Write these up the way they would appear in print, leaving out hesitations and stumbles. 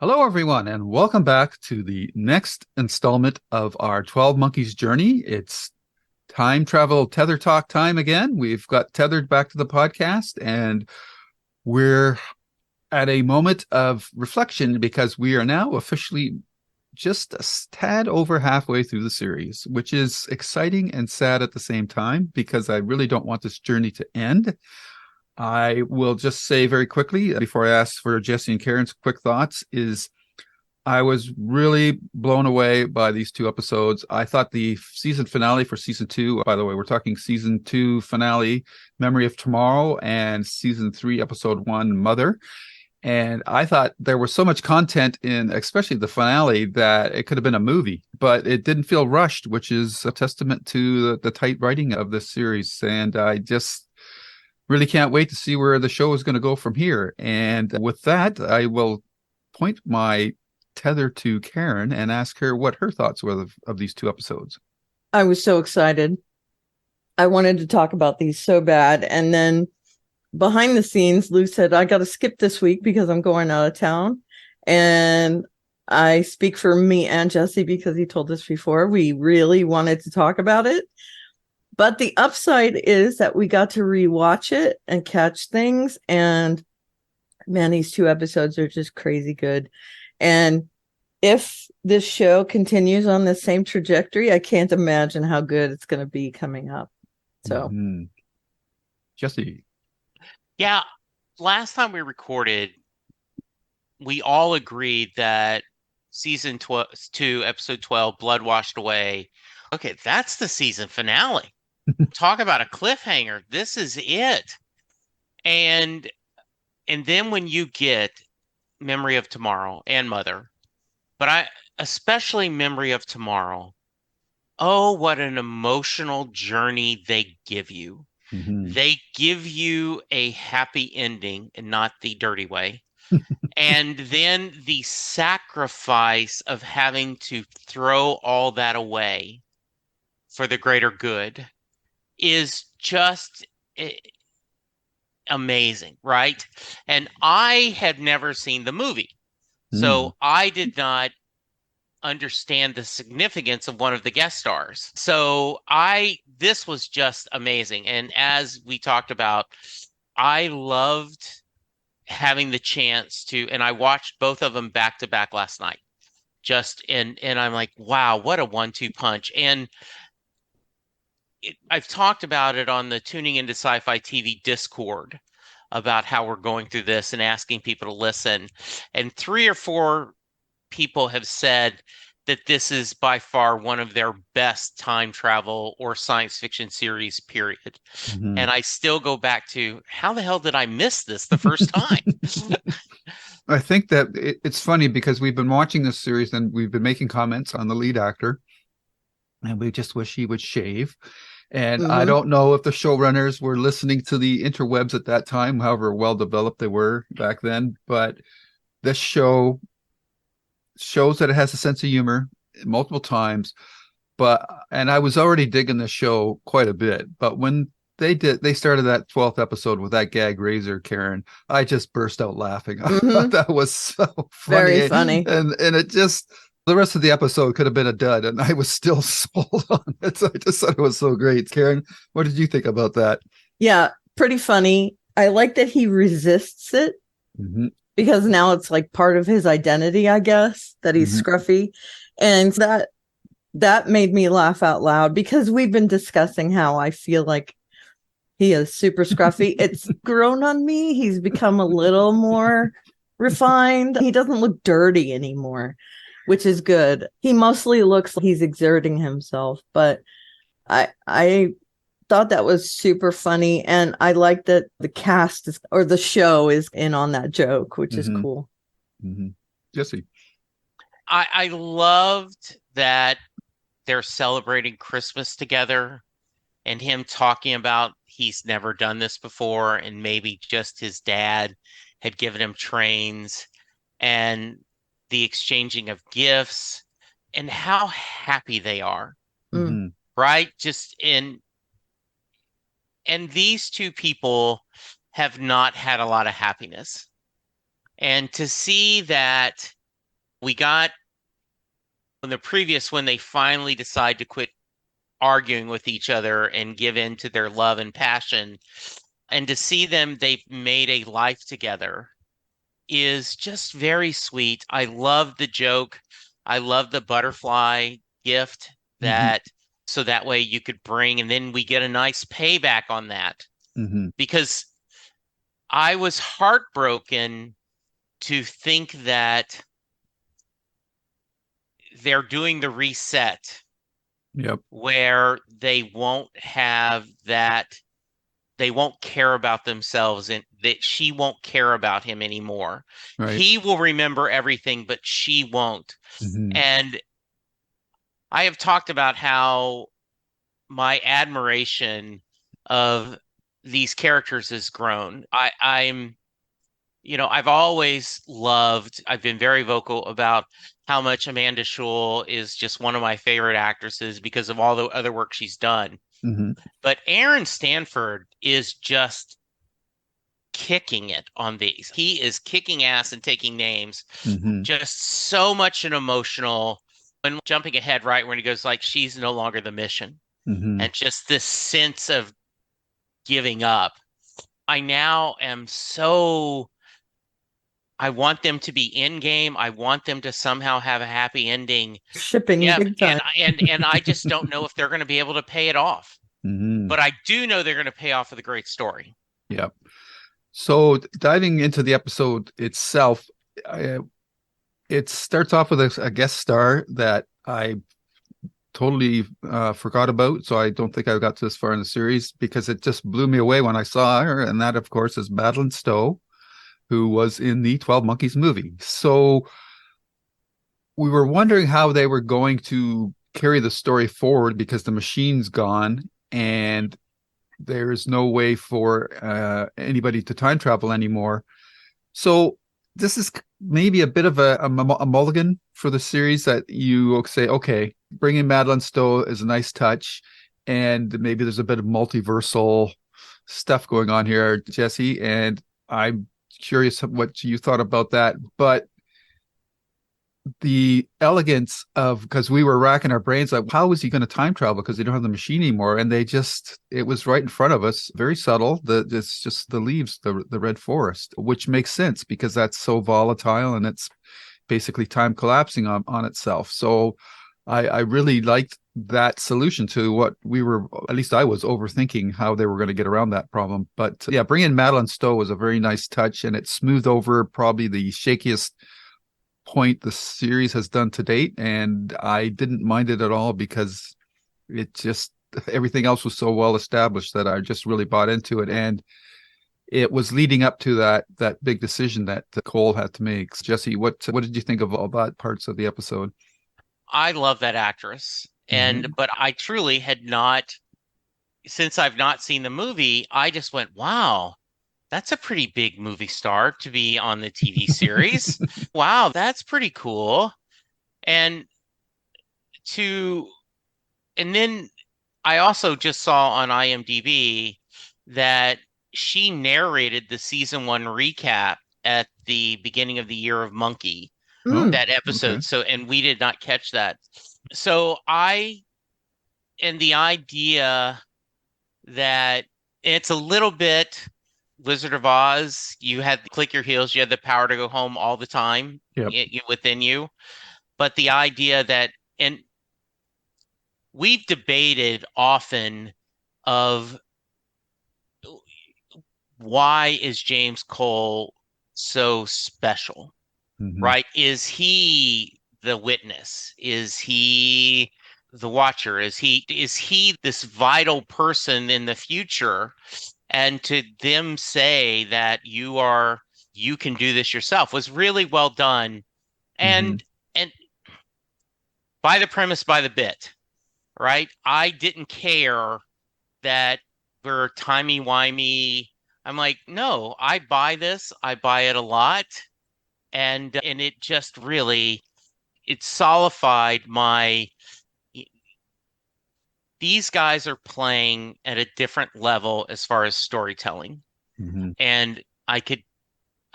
Hello, everyone, and welcome back to the next installment of our 12 Monkeys journey. It's time travel tether talk time again. We've got tethered back to the podcast, and we're at a moment of reflection because we are now officially just a tad over halfway through the series, which is exciting and sad at the same time because I really don't want this journey to end. I will just say very quickly before I ask for Jesse and Karen's quick thoughts is I was really blown away by these two episodes. I thought the season finale for season two, by the way, we're talking season two finale, Memory of Tomorrow, and season three, episode one, Mother. And I thought there was so much content in, especially the finale, that it could have been a movie, but it didn't feel rushed, which is a testament to the tight writing of this series. And I just really can't wait to see where the show is going to go from here. And with that, I will point my tether to Karen and ask her what her thoughts were of these two episodes. I was so excited. I wanted to talk about these so bad. And then behind the scenes, Lou said, I got to skip this week because I'm going out of town. And I speak for me and Jesse because he told us before we really wanted to talk about it. But the upside is that we got to rewatch it and catch things. And man, these two episodes are just crazy good. And if this show continues on the same trajectory, I can't imagine how good it's going to be coming up. So, Jesse. Yeah, last time we recorded, we all agreed that season 2, episode 12, Blood Washed Away. Okay, that's the season finale. Talk about a cliffhanger. This is it. And then when you get Memory of Tomorrow and Mother, but especially Memory of Tomorrow, oh, what an emotional journey they give you. Mm-hmm. They give you a happy ending and not the dirty way. And then the sacrifice of having to throw all that away for the greater good is just amazing, right? And I had never seen the movie, so I did not understand the significance of one of the guest stars. So this was just amazing. And as we talked about, I loved having the chance to, and I watched both of them back to back last night. And I'm like, wow, what a 1-2 punch. And I've talked about it on the Tuning into Sci-Fi TV Discord about how we're going through this and asking people to listen. And 3 or 4 people have said that this is by far one of their best time travel or science fiction series, period. Mm-hmm. And I still go back to, how the hell did I miss this the first time? I think that it's funny because we've been watching this series and we've been making comments on the lead actor, and we just wish he would shave. And I don't know if the showrunners were listening to the interwebs at that time, however well developed they were back then. But this show shows that it has a sense of humor multiple times. And I was already digging the show quite a bit. But when they started that 12th episode with that gag razor, Karen, I just burst out laughing. I thought that was so funny. Very funny. And it just, the rest of the episode could have been a dud, and I was still sold on it. So I just thought it was so great. Karen, what did you think about that? Yeah, pretty funny. I like that he resists it because now it's like part of his identity, I guess, that he's scruffy. And that made me laugh out loud because we've been discussing how I feel like he is super scruffy. It's grown on me. He's become a little more refined. He doesn't look dirty anymore, which is good. He mostly looks like he's exerting himself, but I thought that was super funny. And I like that the cast or the show is in on that joke, which is cool. Jesse. I loved that they're celebrating Christmas together and him talking about he's never done this before and maybe just his dad had given him trains, and the exchanging of gifts and how happy they are, right? And these two people have not had a lot of happiness. And to see that We got in the previous when they finally decide to quit arguing with each other and give in to their love and passion, and to see them, they've made a life together, is just very sweet. I love the joke. I love the butterfly gift Mhm. that so that way you could bring, and then we get a nice payback on that Mhm. because I was heartbroken to think that they're doing the reset Yep. where they won't have that, they won't care about themselves, and that she won't care about him anymore. Right. He will remember everything, but she won't. Mhm. And I have talked about how my admiration of these characters has grown. I'm, I've always loved, I've been very vocal about how much Amanda Schull is just one of my favorite actresses because of all the other work she's done. Mhm. But Aaron Stanford is just kicking it on these. He is kicking ass and taking names. Mhm. Just so much an emotional, and jumping ahead right when he goes like, she's no longer the mission. Mhm. And just this sense of giving up. I now am so, I want them to be in game. I want them to somehow have a happy ending. Shipping Yeah, big and time. and I just don't know if they're going to be able to pay it off. Mhm. But I do know they're going to pay off with a great story. Yep. So diving into the episode itself, I, it starts off with a guest star that I totally forgot about. So I don't think I got this far in the series because it just blew me away when I saw her. And that, of course, is Madeline Stowe, who was in the 12 Monkeys movie. So we were wondering how they were going to carry the story forward because the machine's gone and there's no way for anybody to time travel anymore. So this is maybe a bit of a mulligan for the series that you say, okay, bringing Madeline Stowe is a nice touch, and maybe there's a bit of multiversal stuff going on here, Jesse. And I'm curious what you thought about that. But the elegance of because we were racking our brains like how is he going to time travel because they don't have the machine anymore and they just it was right in front of us, very subtle, it's just the leaves, the red forest, which makes sense because that's so volatile and it's basically time collapsing on itself. So I really liked that solution to what we were, at least I was overthinking how they were going to get around that problem. But yeah, bringing in Madeline Stowe was a very nice touch and it smoothed over probably the shakiest point the series has done to date, and I didn't mind it at all because it just everything else was so well established that I just really bought into it, and it was leading up to that big decision that Cole had to make. Jesse, what did you think of all that parts of the episode? I love that actress. Mm-hmm. But I truly had not, since I've not seen the movie, I just went, wow, that's a pretty big movie star to be on the TV series. Wow, that's pretty cool. And to, and then I also just saw on IMDb that she narrated the season one recap at the beginning of the Year of Monkey, Oh, Mm. that okay. episode. So, and we did not catch that. So and the idea that it's a little bit Wizard of Oz. You had click your heels, you had the power to go home all the time Yep. within you. But the idea that, and we've debated often of why is James Cole so special, Mm-hmm. right? Is he the witness? Is he the watcher? Is he this vital person in the future? And to them say that you can do this yourself was really well done. Mm-hmm. And by the premise, by the bit, right? I didn't care that we're timey-wimey. I'm like, no, I buy this. I buy it a lot. And it just really it solidified my these guys are playing at a different level as far as storytelling. Mm-hmm. And I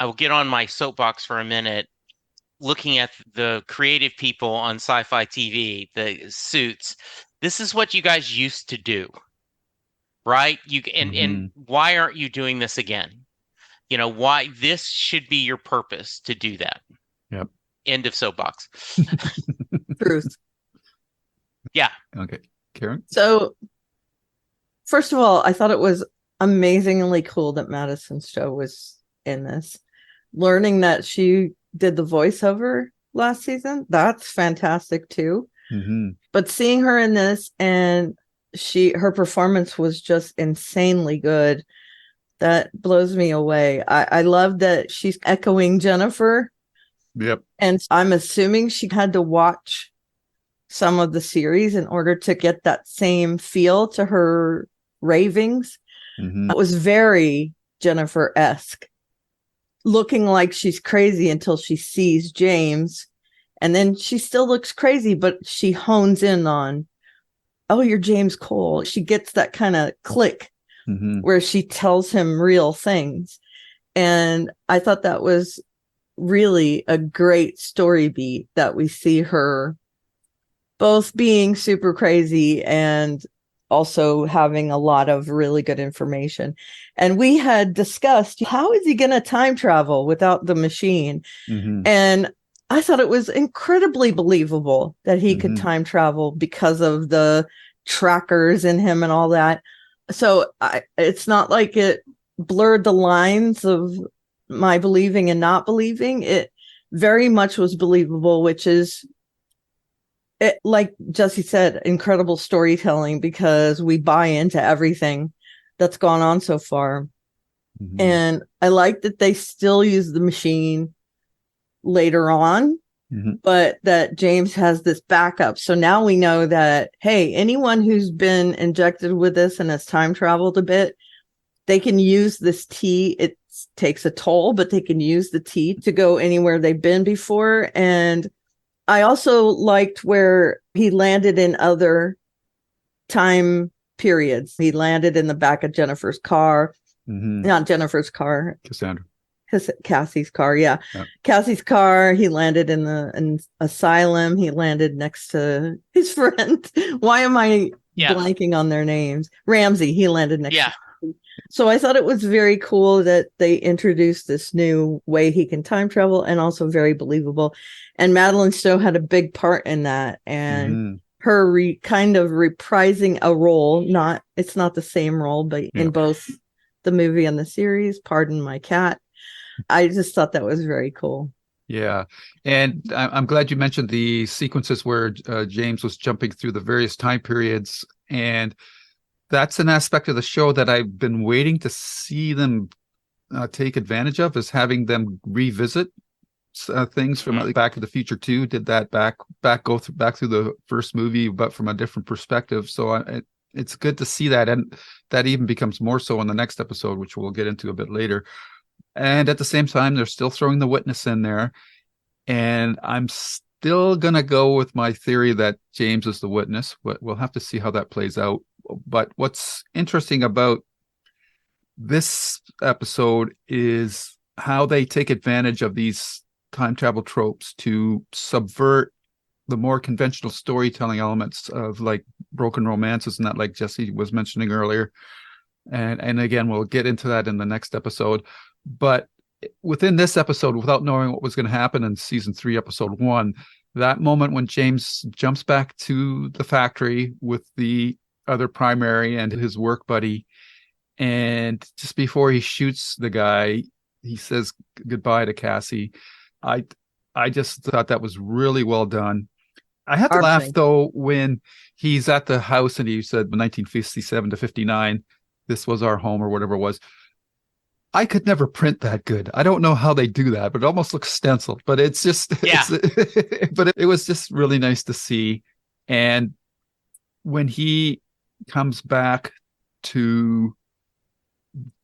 will get on my soapbox for a minute. looking at the creative people on sci-fi TV, the suits, this is what you guys used to do, right? And why aren't you doing this again? Why this should be your purpose to do that. Yep. End of soapbox. Truth. Yeah. Okay. Karen? So, first of all, I thought it was amazingly cool that Madison Stowe was in this. Learning that she did the voiceover last season, that's fantastic too. But seeing her in this, and her performance was just insanely good. That blows me away. I love that she's echoing Jennifer. Yep. And I'm assuming she had to watch some of the series in order to get that same feel to her ravings. It was very Jennifer-esque, looking like she's crazy until she sees James. And then she still looks crazy, but she hones in on, oh, you're James Cole. She gets that kind of click where she tells him real things. And I thought that was really a great story beat, that we see her both being super crazy and also having a lot of really good information. And we had discussed, how is he going to time travel without the machine? And I thought it was incredibly believable that he could time travel because of the trackers in him and all that. So it's not like it blurred the lines of my believing and not believing. It very much was believable, which is, like Jesse said, incredible storytelling, because we buy into everything that's gone on so far. And I like that they still use the machine later on, but that James has this backup. So now we know that, hey, anyone who's been injected with this and has time traveled a bit, they can use this tea. It takes a toll, but they can use the tea to go anywhere they've been before. And I also liked where he landed in other time periods. He landed in the back of Jennifer's car, not Jennifer's car, Cassie's car. Yeah. Cassie's car. He landed in the asylum. He landed next to his friend. Why am I blanking on their names? Ramsey. He landed next to. So I thought it was very cool that they introduced this new way he can time travel, and also very believable. And Madeline Stowe had a big part in that, and her kind of reprising a role. It's not the same role, but in both the movie and the series. Pardon my cat. I just thought that was very cool. Yeah. And I'm glad you mentioned the sequences where James was jumping through the various time periods. And that's an aspect of the show that I've been waiting to see them take advantage of, is having them revisit things from like Back to the Future 2 did that back through the first movie, but from a different perspective. So it's good to see that. And that even becomes more so in the next episode, which we'll get into a bit later. And at the same time, they're still throwing the witness in there. And I'm still going to go with my theory that James is the witness. We'll have to see how that plays out. But what's interesting about this episode is how they take advantage of these time travel tropes to subvert the more conventional storytelling elements of like broken romances and that, like Jesse was mentioning earlier. And again, we'll get into that in the next episode. But within this episode, without knowing what was going to happen in season 3, episode 1, that moment when James jumps back to the factory with the other primary and his work buddy, and just before he shoots the guy, he says goodbye to Cassie. I just thought that was really well done. I had to laugh though when he's at the house and he said 1957 to 59, this was our home, or whatever it was. I could never print that good. I don't know how they do that, but it almost looks stenciled. But it's just, but it was just really nice to see. And when he comes back to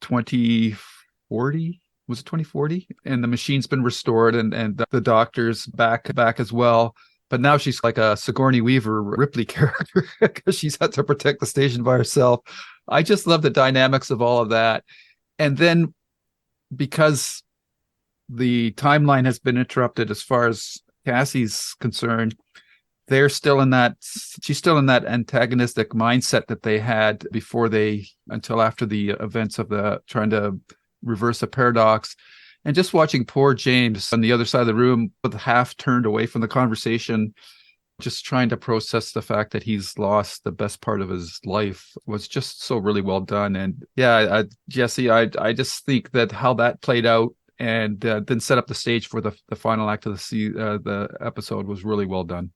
2040, was it 2040? And the machine's been restored, and the doctor's back as well. But now she's like a Sigourney Weaver Ripley character because she's had to protect the station by herself. I just love the dynamics of all of that. And then because the timeline has been interrupted as far as Cassie's concerned. She's still in that antagonistic mindset that they had until after the events of the trying to reverse a paradox. And just watching poor James on the other side of the room with half turned away from the conversation, just trying to process the fact that he's lost the best part of his life, was just so really well done. And yeah, Jesse, I just think that how that played out and then set up the stage for the final act of the episode was really well done.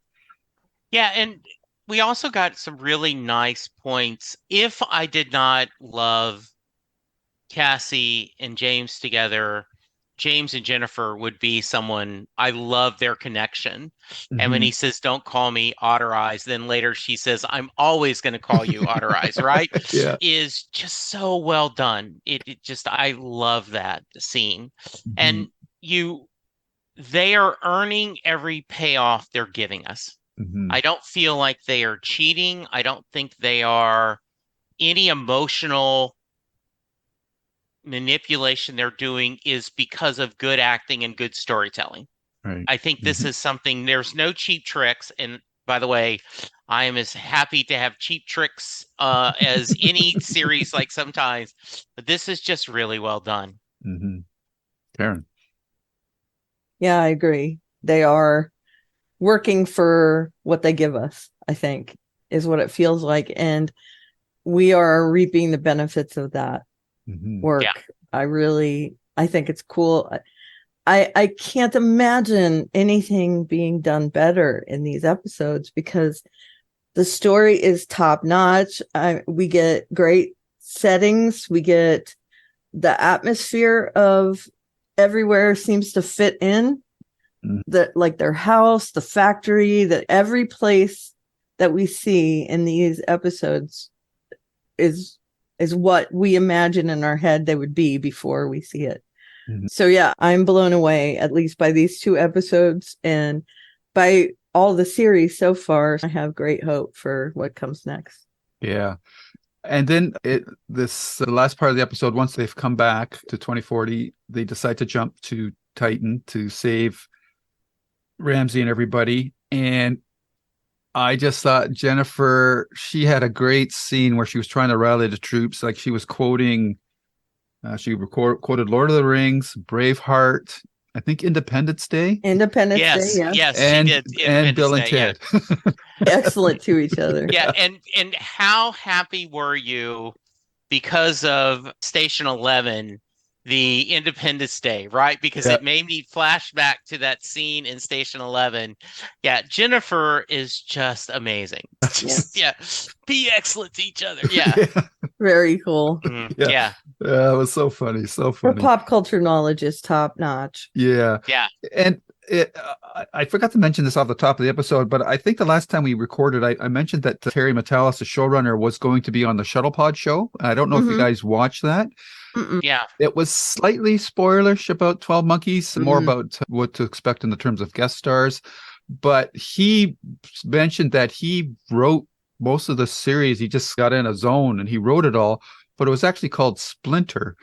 Yeah, and we also got some really nice points. If I did not love Cassie and James together, James and Jennifer would be someone I love their connection. Mm-hmm. And when he says, "Don't call me Otter Eyes," then later she says, "I'm always going to call you Otter Eyes," right? Yeah. Is just so well done. It just, I love that scene. Mm-hmm. And they are earning every payoff they're giving us. Mm-hmm. I don't feel like they are cheating. I don't think they are any emotional manipulation they're doing is because of good acting and good storytelling. Right. I think this is something, there's no cheap tricks. And by the way, I am as happy to have cheap tricks as any series, like sometimes, but this is just really well done. Mm-hmm. Karen. Yeah, I agree. They are working for what they give us, I think, is what it feels like. And we are reaping the benefits of that work. Yeah. I think it's cool. I can't imagine anything being done better in these episodes because the story is top notch. We get great settings. We get the atmosphere of everywhere seems to fit in. Like their house, the factory, that every place that we see in these episodes is what we imagine in our head they would be before we see it. Mm-hmm. So yeah, I'm blown away, at least by these 2 episodes and by all the series so far. I have great hope for what comes next. Yeah. And then the last part of the episode, once they've come back to 2040, they decide to jump to Titan to save Ramsey and everybody. And I just thought Jennifer, she had a great scene where she was trying to rally the troops. Like she was quoted Lord of the Rings, Braveheart, I think Independence Day. Independence Day, yeah. Yes, and, she did. And Bill and Ted. Yeah. Excellent to each other. Yeah, and how happy were you because of Station 11, the Independence Day, right? Because it made me flash back to that scene in Station 11. Yeah, Jennifer is just amazing. Be excellent to each other. Yeah. Very cool. Mm-hmm. Yeah. It was so funny. So funny. Her pop culture knowledge is top notch. Yeah. Yeah. And I forgot to mention this off the top of the episode, but I think the last time we recorded, I mentioned that Terry Matalas, the showrunner, was going to be on the Shuttle Pod show. I don't know if you guys watched that. Mm-mm. Yeah. It was slightly spoilerish about 12 Monkeys, more about what to expect in the terms of guest stars. But he mentioned that he wrote most of the series. He just got in a zone and he wrote it all, but it was actually called Splinter.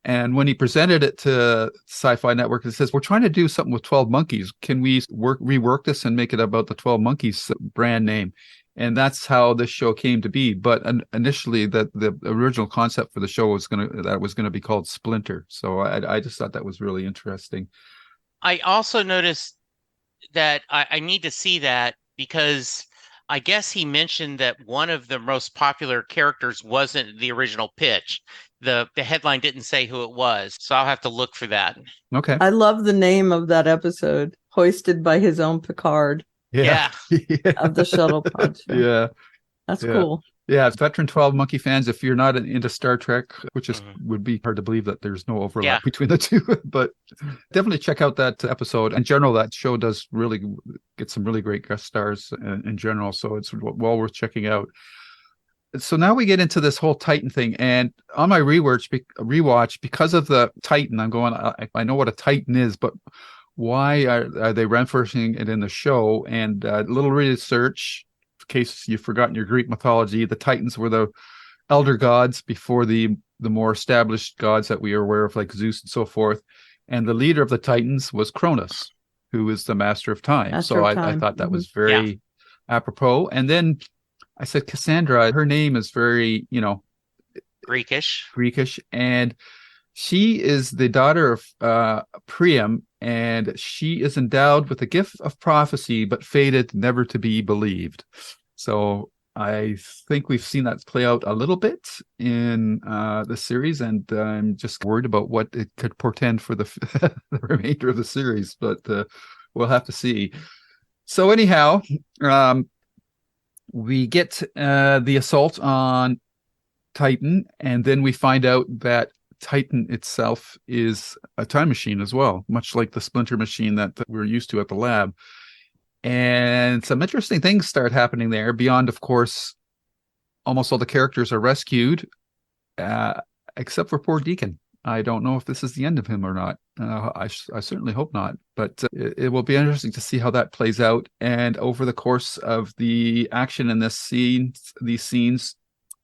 And when he presented it to Sci-Fi Network, it says, "We're trying to do something with 12 Monkeys. Can we rework this and make it about the 12 Monkeys brand name?" And that's how this show came to be. But initially, the original concept for the show was going to be called Splinter. So I just thought that was really interesting. I also noticed that I need to see that because I guess he mentioned that one of the most popular characters wasn't the original pitch. The headline didn't say who it was, so I'll have to look for that. Okay. I love the name of that episode, hoisted by his own Picard. Yeah. Of the Shuttle Pod show. Yeah. That's cool. Yeah, veteran 12 Monkey fans, if you're not into Star Trek, which would be hard to believe that there's no overlap between the two, but definitely check out that episode. In general, that show does really get some really great guest stars in general, so it's well worth checking out. So now we get into this whole Titan thing, and on my rewatch, because of the Titan, I'm going, I know what a Titan is, but why are they referencing it in the show? And a little research, in case you've forgotten your Greek mythology, the Titans were the elder gods before the more established gods that we are aware of, like Zeus and so forth. And the leader of the Titans was Cronus, who is the master of time. Master of I Time. thought that was Yeah. very apropos. And then I said Cassandra, her name is very, Greekish. and she is the daughter of Priam, and she is endowed with the gift of prophecy, but fated never to be believed. So I think we've seen that play out a little bit in the series, and I'm just worried about what it could portend for the, the remainder of the series, but we'll have to see. So anyhow, we get the assault on Titan, and then we find out that Titan itself is a time machine as well, much like the splinter machine that we're used to at the lab. And some interesting things start happening there beyond, of course, almost all the characters are rescued, except for poor Deacon. I don't know if this is the end of him or not. I certainly hope not, but it will be interesting to see how that plays out. And over the course of the action in these scenes,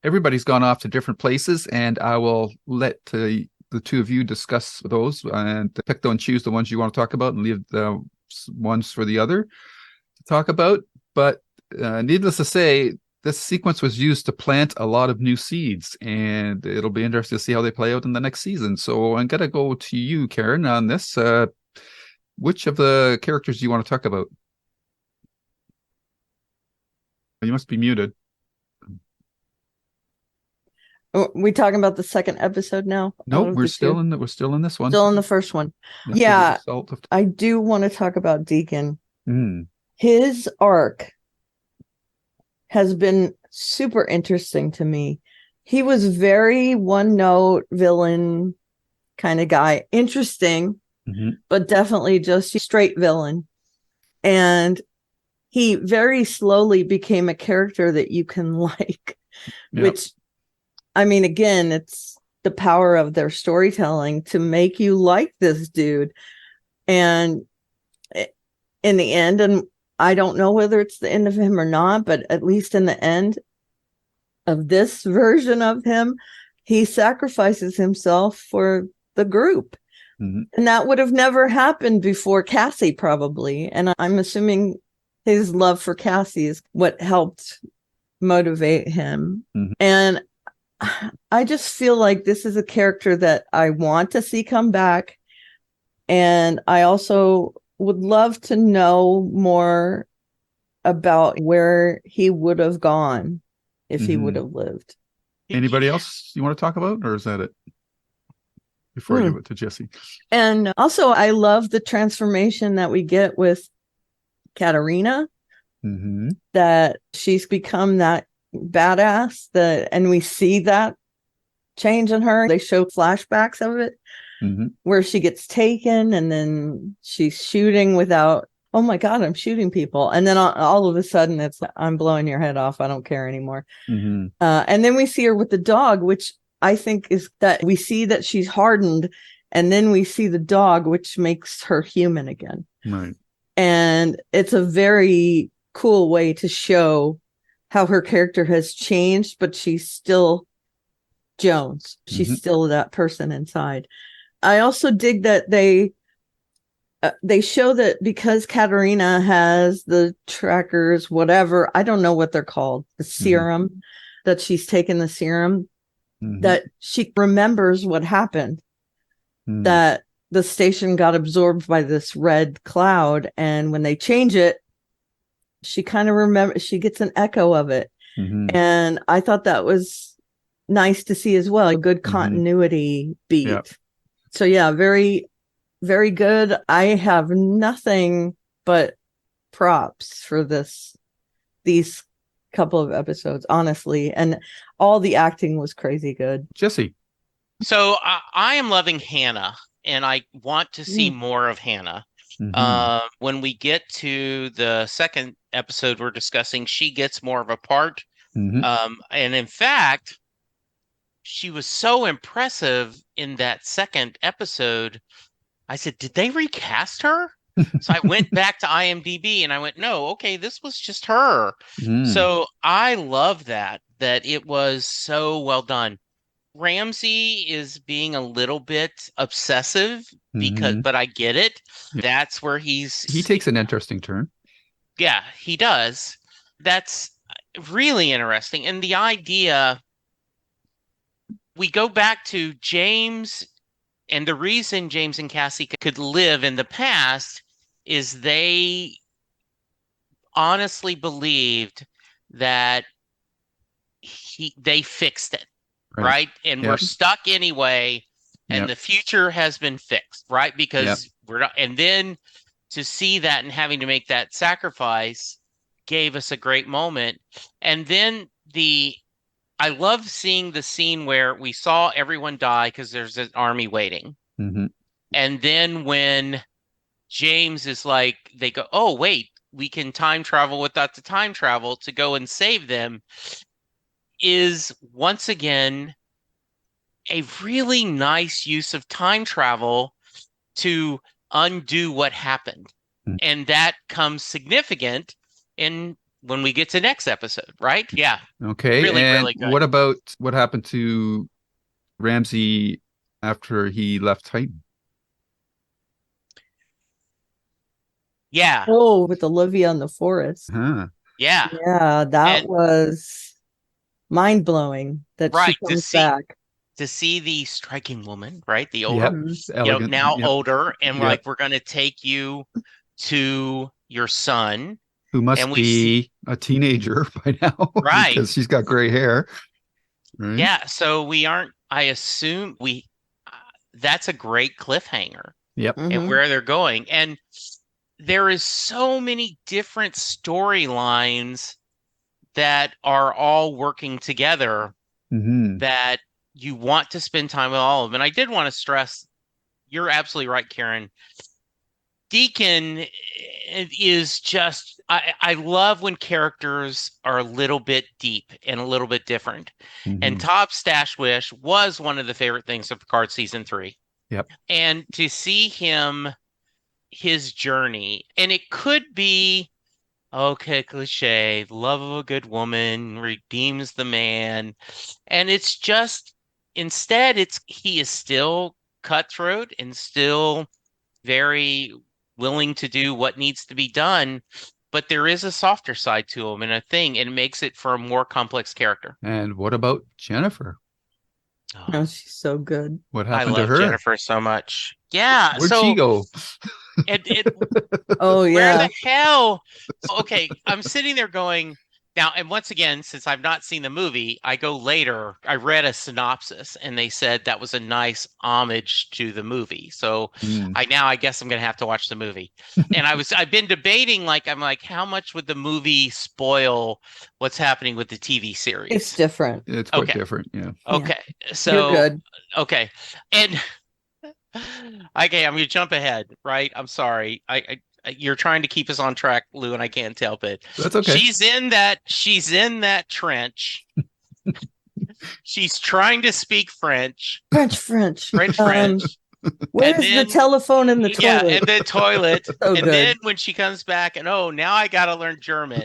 everybody's gone off to different places, and I will let the two of you discuss those and pick and choose the ones you want to talk about and leave the ones for the other to talk about. But needless to say, this sequence was used to plant a lot of new seeds, and it'll be interesting to see how they play out in the next season. So I'm going to go to you, Karen, on this. Which of the characters do you want to talk about? You must be muted. Are we talking about the second episode now? No, we're still in this one. Still in the first one. After Yeah, the assault of... I do want to talk about Deacon. Mm. His arc has been super interesting to me. He was very one-note villain kind of guy. Interesting, but definitely just a straight villain. And he very slowly became a character that you can like, which, I mean, again, it's the power of their storytelling to make you like this dude. And in the end, and I don't know whether it's the end of him or not, but at least in the end of this version of him, he sacrifices himself for the group. And that would have never happened before Cassie, probably. And I'm assuming his love for Cassie is what helped motivate him. And I just feel like this is a character that I want to see come back. And I also would love to know more about where he would have gone if he would have lived. Anybody else you want to talk about, or is that it? Before I give it to Jesse. And also, I love the transformation that we get with Katarina, that she's become that badass, and we see that change in her. They show flashbacks of it where she gets taken and then she's shooting without, oh my God, I'm shooting people. And then all of a sudden it's, I'm blowing your head off. I don't care anymore. And then we see her with the dog, which I think is that we see that she's hardened. And then we see the dog, which makes her human again. Right. And it's a very cool way to show how her character has changed, but she's still Jones. She's still that person inside. I also dig that they show that because Katarina has the trackers, whatever, I don't know what they're called, the serum, that she's taken the serum, that she remembers what happened, that the station got absorbed by this red cloud. And when they change it, she kind of remembers, she gets an echo of it. And I thought that was nice to see as well. A good continuity beat. Yep. So yeah, very, very good. I have nothing but props for these couple of episodes, honestly. And all the acting was crazy good. Jesse. So I am loving Hannah, and I want to see more of Hannah. When we get to the second episode we're discussing, she gets more of a part. And in fact, she was so impressive in that second episode. I said, did they recast her? So I went back to IMDb and I went, no, okay, this was just her. So I love that it was so well done. Ramsey is being a little bit obsessive Mhm. but I get it. Yeah. That's where He takes an interesting turn. yeah, he does. That's really interesting. And the idea, we go back to James, and the reason James and Cassie could live in the past is they honestly believed that they fixed it, right? And we're Yep. stuck anyway, and Yep. the future has been fixed, right? Because Yep. we're not, and then to see that and having to make that sacrifice gave us a great moment. And then I love seeing the scene where we saw everyone die because there's an army waiting. Mhm. And then when James is like, they go, oh, wait, we can time travel without the time travel to go and save them, is once again a really nice use of time travel to undo what happened. Mm. And that comes significant in when we get to next episode, right? Yeah. Okay. Really, and really good. what about what happened to Ramsey after he left Titan? Yeah. Oh, with Olivia in the forest. Huh. Yeah. Yeah, that And- was mind blowing that Right, she comes back. to see the striking woman, right? The older, Yep. Mhm. Elegant. now Yep. older, and we're Yep. like, we're going to take you to your son, Who must and we be a teenager by now, Right. because she's got gray hair. Right? Yeah, so we aren't. I assume that's a great cliffhanger, Yep. and Mhm. where they're going, and there is so many different storylines that are all working together Mhm. that you want to spend time with all of them. And I did want to stress, you're absolutely right, Karen. Deacon is just, I love when characters are a little bit deep and a little bit different. And Mhm. Top Stash Wish was one of the favorite things of Picard season 3. Yep. And to see his journey, and it could be, okay, cliche, love of a good woman redeems the man. And it's just, instead, he is still cutthroat and still very willing to do what needs to be done, but there is a softer side to him and a thing, and it makes it for a more complex character. And what about Jennifer? Oh, she's so good. What I happened to love her? Jennifer so much. Yeah. Where'd so she go? Oh where yeah. the hell? Okay, I'm sitting there going, now, and once again, since I've not seen the movie, I go later. I read a synopsis, and they said that was a nice homage to the movie. So Mm. I guess I'm gonna have to watch the movie. And I've been debating, I'm like, how much would the movie spoil what's happening with the TV series? It's different. It's quite Okay. different. Yeah. Okay, You're so good. okay, and okay, I'm gonna jump ahead, right? I'm sorry. You're trying to keep us on track, Lou, and I can't help it. That's okay. She's in that trench. She's trying to speak French. French. French. Where's And then- the telephone in the Yeah, toilet? and the toilet. So And good. then when she comes back, and now I gotta learn German.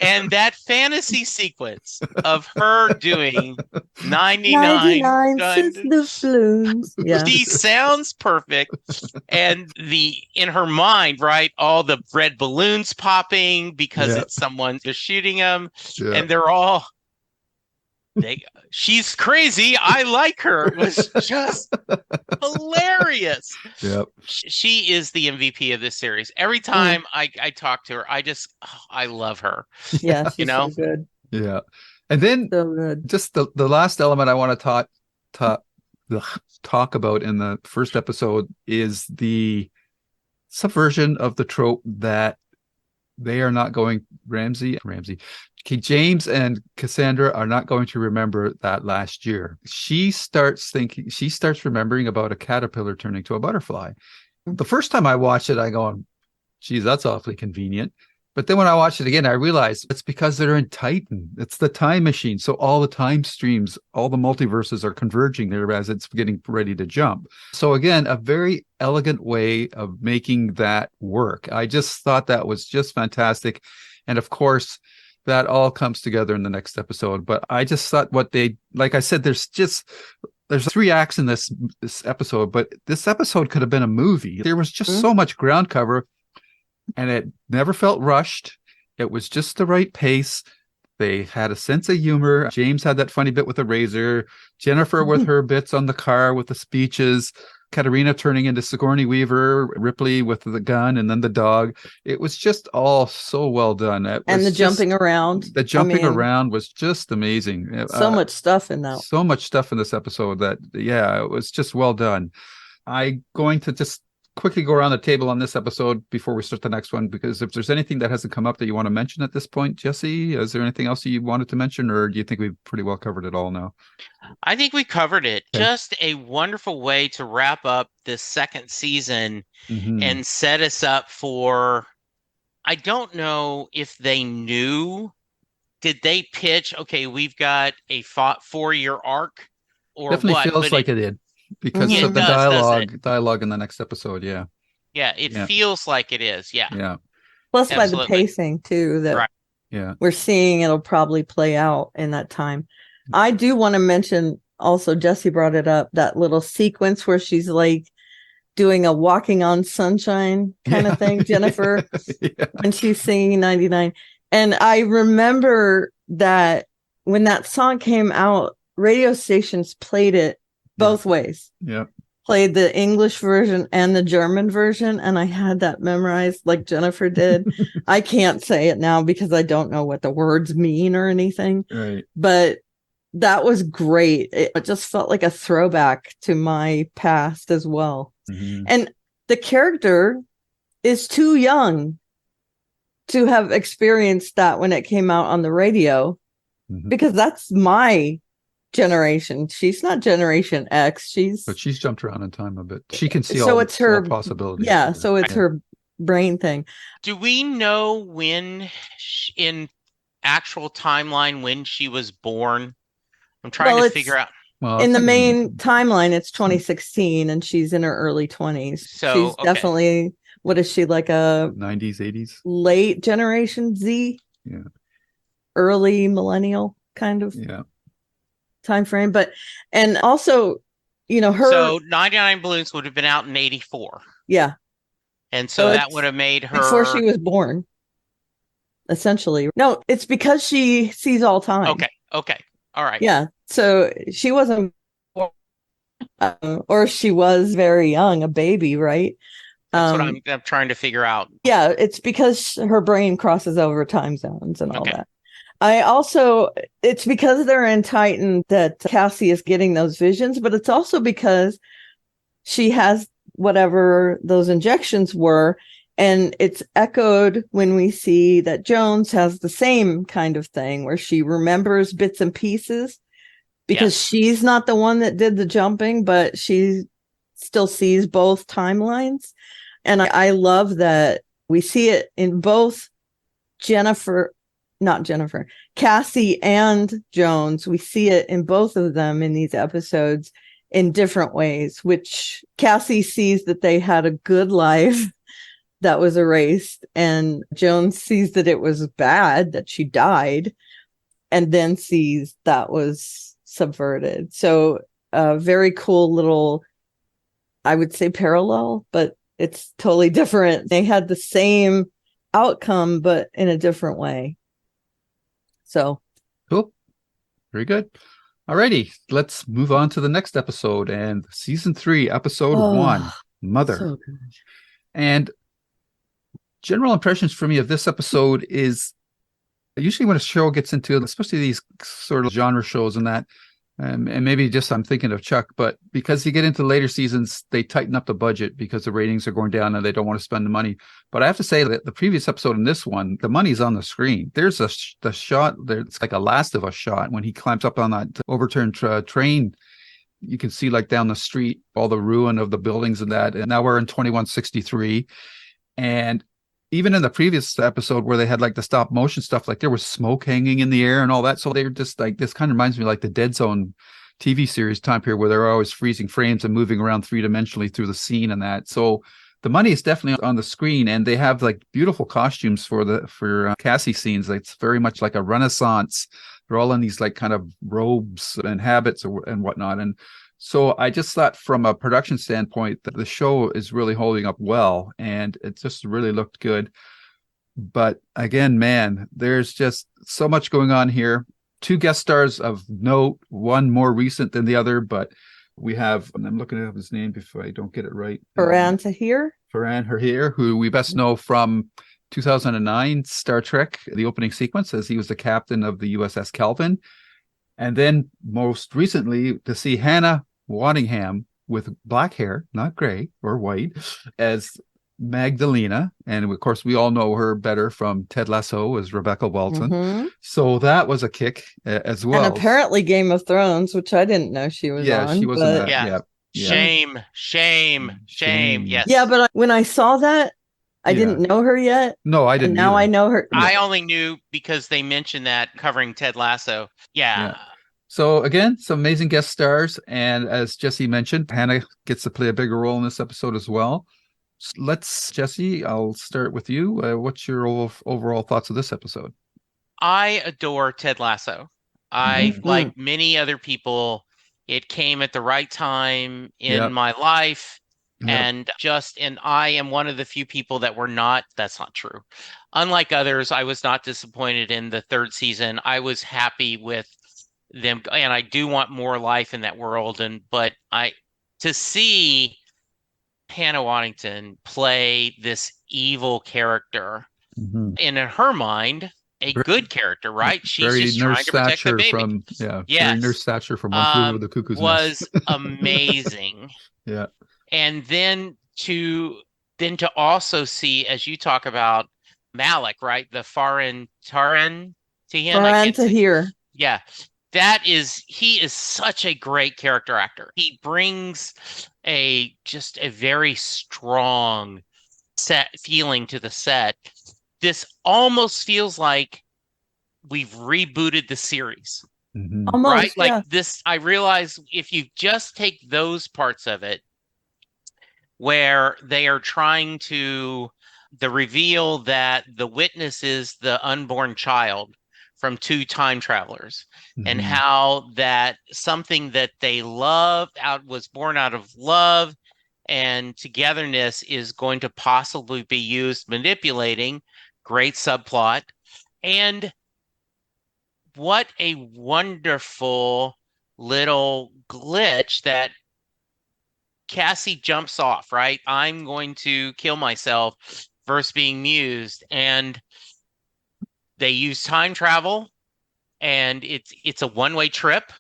And that fantasy sequence of her doing 99 since the balloons. Yeah. She sounds perfect. And in her mind, right, all the red balloons popping because Yeah. it's someone just shooting them, Yeah. and they're all she's crazy. I like her. It was just hilarious. Yep. She is the MVP of this series. Every time I talk to her, I love her. Yeah, she's know? so good. Yeah. And then So good. just the last element I want to talk about in the first episode is the subversion of the trope that they are not going Ramsey. Okay, James and Cassandra are not going to remember that last year. She starts remembering about a caterpillar turning to a butterfly. The first time I watched it, I go, geez, that's awfully convenient. But then when I watched it again, I realized it's because they're in Titan. It's the time machine. So all the time streams, all the multiverses are converging there as it's getting ready to jump. So again, a very elegant way of making that work. I just thought that was just fantastic. And of course, that all comes together in the next episode. But I just thought like I said, there's 3 acts in this episode, but this episode could have been a movie. There was just so much ground cover, and it never felt rushed. It was just the right pace. They had a sense of humor. James had that funny bit with the razor. Jennifer with her bits on the car with the speeches. Katerina turning into Sigourney Weaver. Ripley with the gun, and then the dog. It was just all so well done. And the jumping around. The jumping around was just amazing. So much stuff in that. So much stuff in this episode that, it was just well done. I'm going to just quickly go around the table on this episode before we start the next one, because if there's anything that hasn't come up that you want to mention at this point, Jesse, is there anything else you wanted to mention, or do you think we've pretty well covered it all now? I think we covered it. Okay. Just a wonderful way to wrap up this second season and set us up for, I don't know if they knew, did they pitch, okay, we've got a 4-year arc, or definitely what? Feels like it did. Because of the dialogue in the next episode, yeah, it feels like it is, yeah. Plus, by the pacing too, that we're seeing, it'll probably play out in that time. I do want to mention also, Jesse brought it up, that little sequence where she's like doing a walking on sunshine kind of thing, Jennifer, when she's singing 99. And I remember that when that song came out, radio stations played it both ways. Yeah. Played the English version and the German version, and I had that memorized like Jennifer did. I can't say it now because I don't know what the words mean or anything. Right. But that was great. It just felt like a throwback to my past as well. And the character is too young to have experienced that when it came out on the radio, because that's my generation. She's not Generation X. But she's jumped around in time a bit. She can see all possibilities. Yeah, so it's her brain thing. Do we know when in actual timeline when she was born? I'm trying to figure out. Well, in the main timeline, it's 2016, and she's in her early 20s. So she's definitely, what is she, like a 90s, 80s? Late Generation Z? Yeah. Early millennial kind of. Yeah. Time frame, and also, her. So 99 Balloons would have been out in 84. Yeah. And so that would have made her before she was born. Essentially. No, it's because she sees all time. Okay. All right. Yeah. So she wasn't or she was very young, a baby, right? That's what I'm trying to figure out. Yeah, it's because her brain crosses over time zones and all that. It's because they're in Titan that Cassie is getting those visions, but it's also because she has whatever those injections were, and it's echoed when we see that Jones has the same kind of thing where she remembers bits and pieces because she's not the one that did the jumping, but she still sees both timelines. And I love that we see it in both Cassie and Jones. We see it in both of them in these episodes in different ways, which Cassie sees that they had a good life that was erased, and Jones sees that it was bad, that she died, and then sees that was subverted. So a very cool little, I would say, parallel, but it's totally different. They had the same outcome, but in a different way. So cool. Very good. Alrighty, let's move on to the next episode, and season 3, episode 1, Mother. So good. And general impressions for me of this episode is usually when a show gets into, especially these sort of genre shows and that, and maybe just I'm thinking of Chuck, but because you get into later seasons, they tighten up the budget because the ratings are going down and they don't want to spend the money. But I have to say that the previous episode and this one, the money's on the screen. There's the shot there. It's like a Last of Us shot when he climbs up on that overturned train. You can see like down the street, all the ruin of the buildings and that. And now we're in 2163. And even in the previous episode where they had like the stop motion stuff, like there was smoke hanging in the air and all that. So they were just like, this kind of reminds me of like the Dead Zone TV series time period where they're always freezing frames and moving around 3-dimensionally through the scene and that. So the money is definitely on the screen, and they have like beautiful costumes for Cassie scenes. Like, it's very much like a Renaissance. They're all in these like kind of robes and habits and whatnot. And so I just thought from a production standpoint that the show is really holding up well, and it just really looked good. But again, man, there's just so much going on here. Two guest stars of note, one more recent than the other, but we have, and I'm looking at his name before I don't get it right. Farhan Tahir. Farhan Tahir, who we best know from 2009 Star Trek, the opening sequence, as he was the captain of the USS Kelvin. And then most recently to see Hannah Waddingham with black hair, not gray or white, as Magdalena. And of course, we all know her better from Ted Lasso as Rebecca Welton. Mm-hmm. So that was a kick as well. And apparently Game of Thrones, which I didn't know she was on. She wasn't that. Yeah. Shame. Yes. Yeah, but when I saw that, I didn't know her yet. No, I didn't. And now either. I know her. I only knew because they mentioned that covering Ted Lasso. Yeah. So again, some amazing guest stars. And as Jesse mentioned, Hannah gets to play a bigger role in this episode as well. Jesse, I'll start with you. What's your overall thoughts of this episode? I adore Ted Lasso. Like many other people, it came at the right time in my life. And I am one of the few people that that's not true. Unlike others, I was not disappointed in the third season. I was happy with them, and I do want more life in that world. But to see Hannah Waddingham play this evil character, and in her mind, a good character, right? She's just trying to protect the baby. Very Nurse Thatcher from One Flew Over the Cuckoo's Nest. Was amazing. Yeah. And then to also see, as you talk about Malik, right? The Farhan Tahir. Yeah. He is such a great character actor. He brings just a very strong set feeling to the set. This almost feels like we've rebooted the series. Mm-hmm. Almost, right? Like this, I realize if you just take those parts of it, where they are trying to the reveal that the witness is the unborn child from two time travelers, and how that something that they loved was born out of love and togetherness is going to possibly be used manipulating. Great subplot. And what a wonderful little glitch that Cassie jumps off, right? I'm going to kill myself versus being mused. And they use time travel, and it's a one-way trip,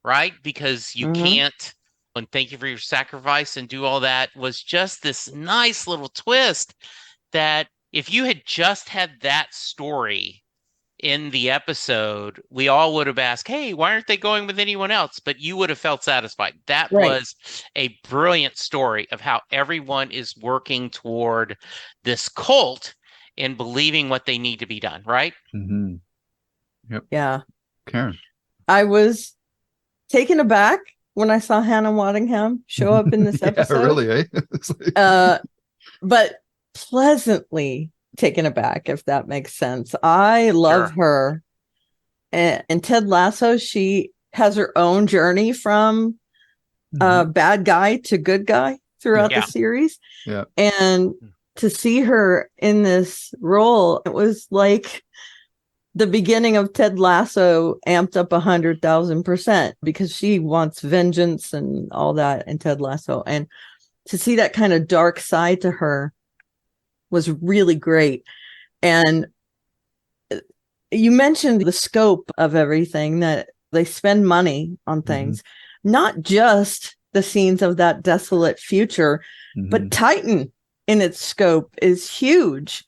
right? Because you can't, and thank you for your sacrifice and do all that, was just this nice little twist that if you had just had that story in the episode, we all would have asked, hey, why aren't they going with anyone else? But you would have felt satisfied. That was a brilliant story of how everyone is working toward this cult and believing what they need to be done, right? Mm-hmm. Yep. Yeah. Karen. I was taken aback when I saw Hannah Waddingham show up in this episode. Really, eh? But pleasantly taken aback, if that makes sense. I love her. And Ted Lasso, she has her own journey from bad guy to good guy throughout the series. Yeah. And to see her in this role, it was like the beginning of Ted Lasso amped up 100,000% because she wants vengeance and all that in Ted Lasso. And to see that kind of dark side to her was really great. And you mentioned the scope of everything, that they spend money on things, not just the scenes of that desolate future, but Titan in its scope is huge,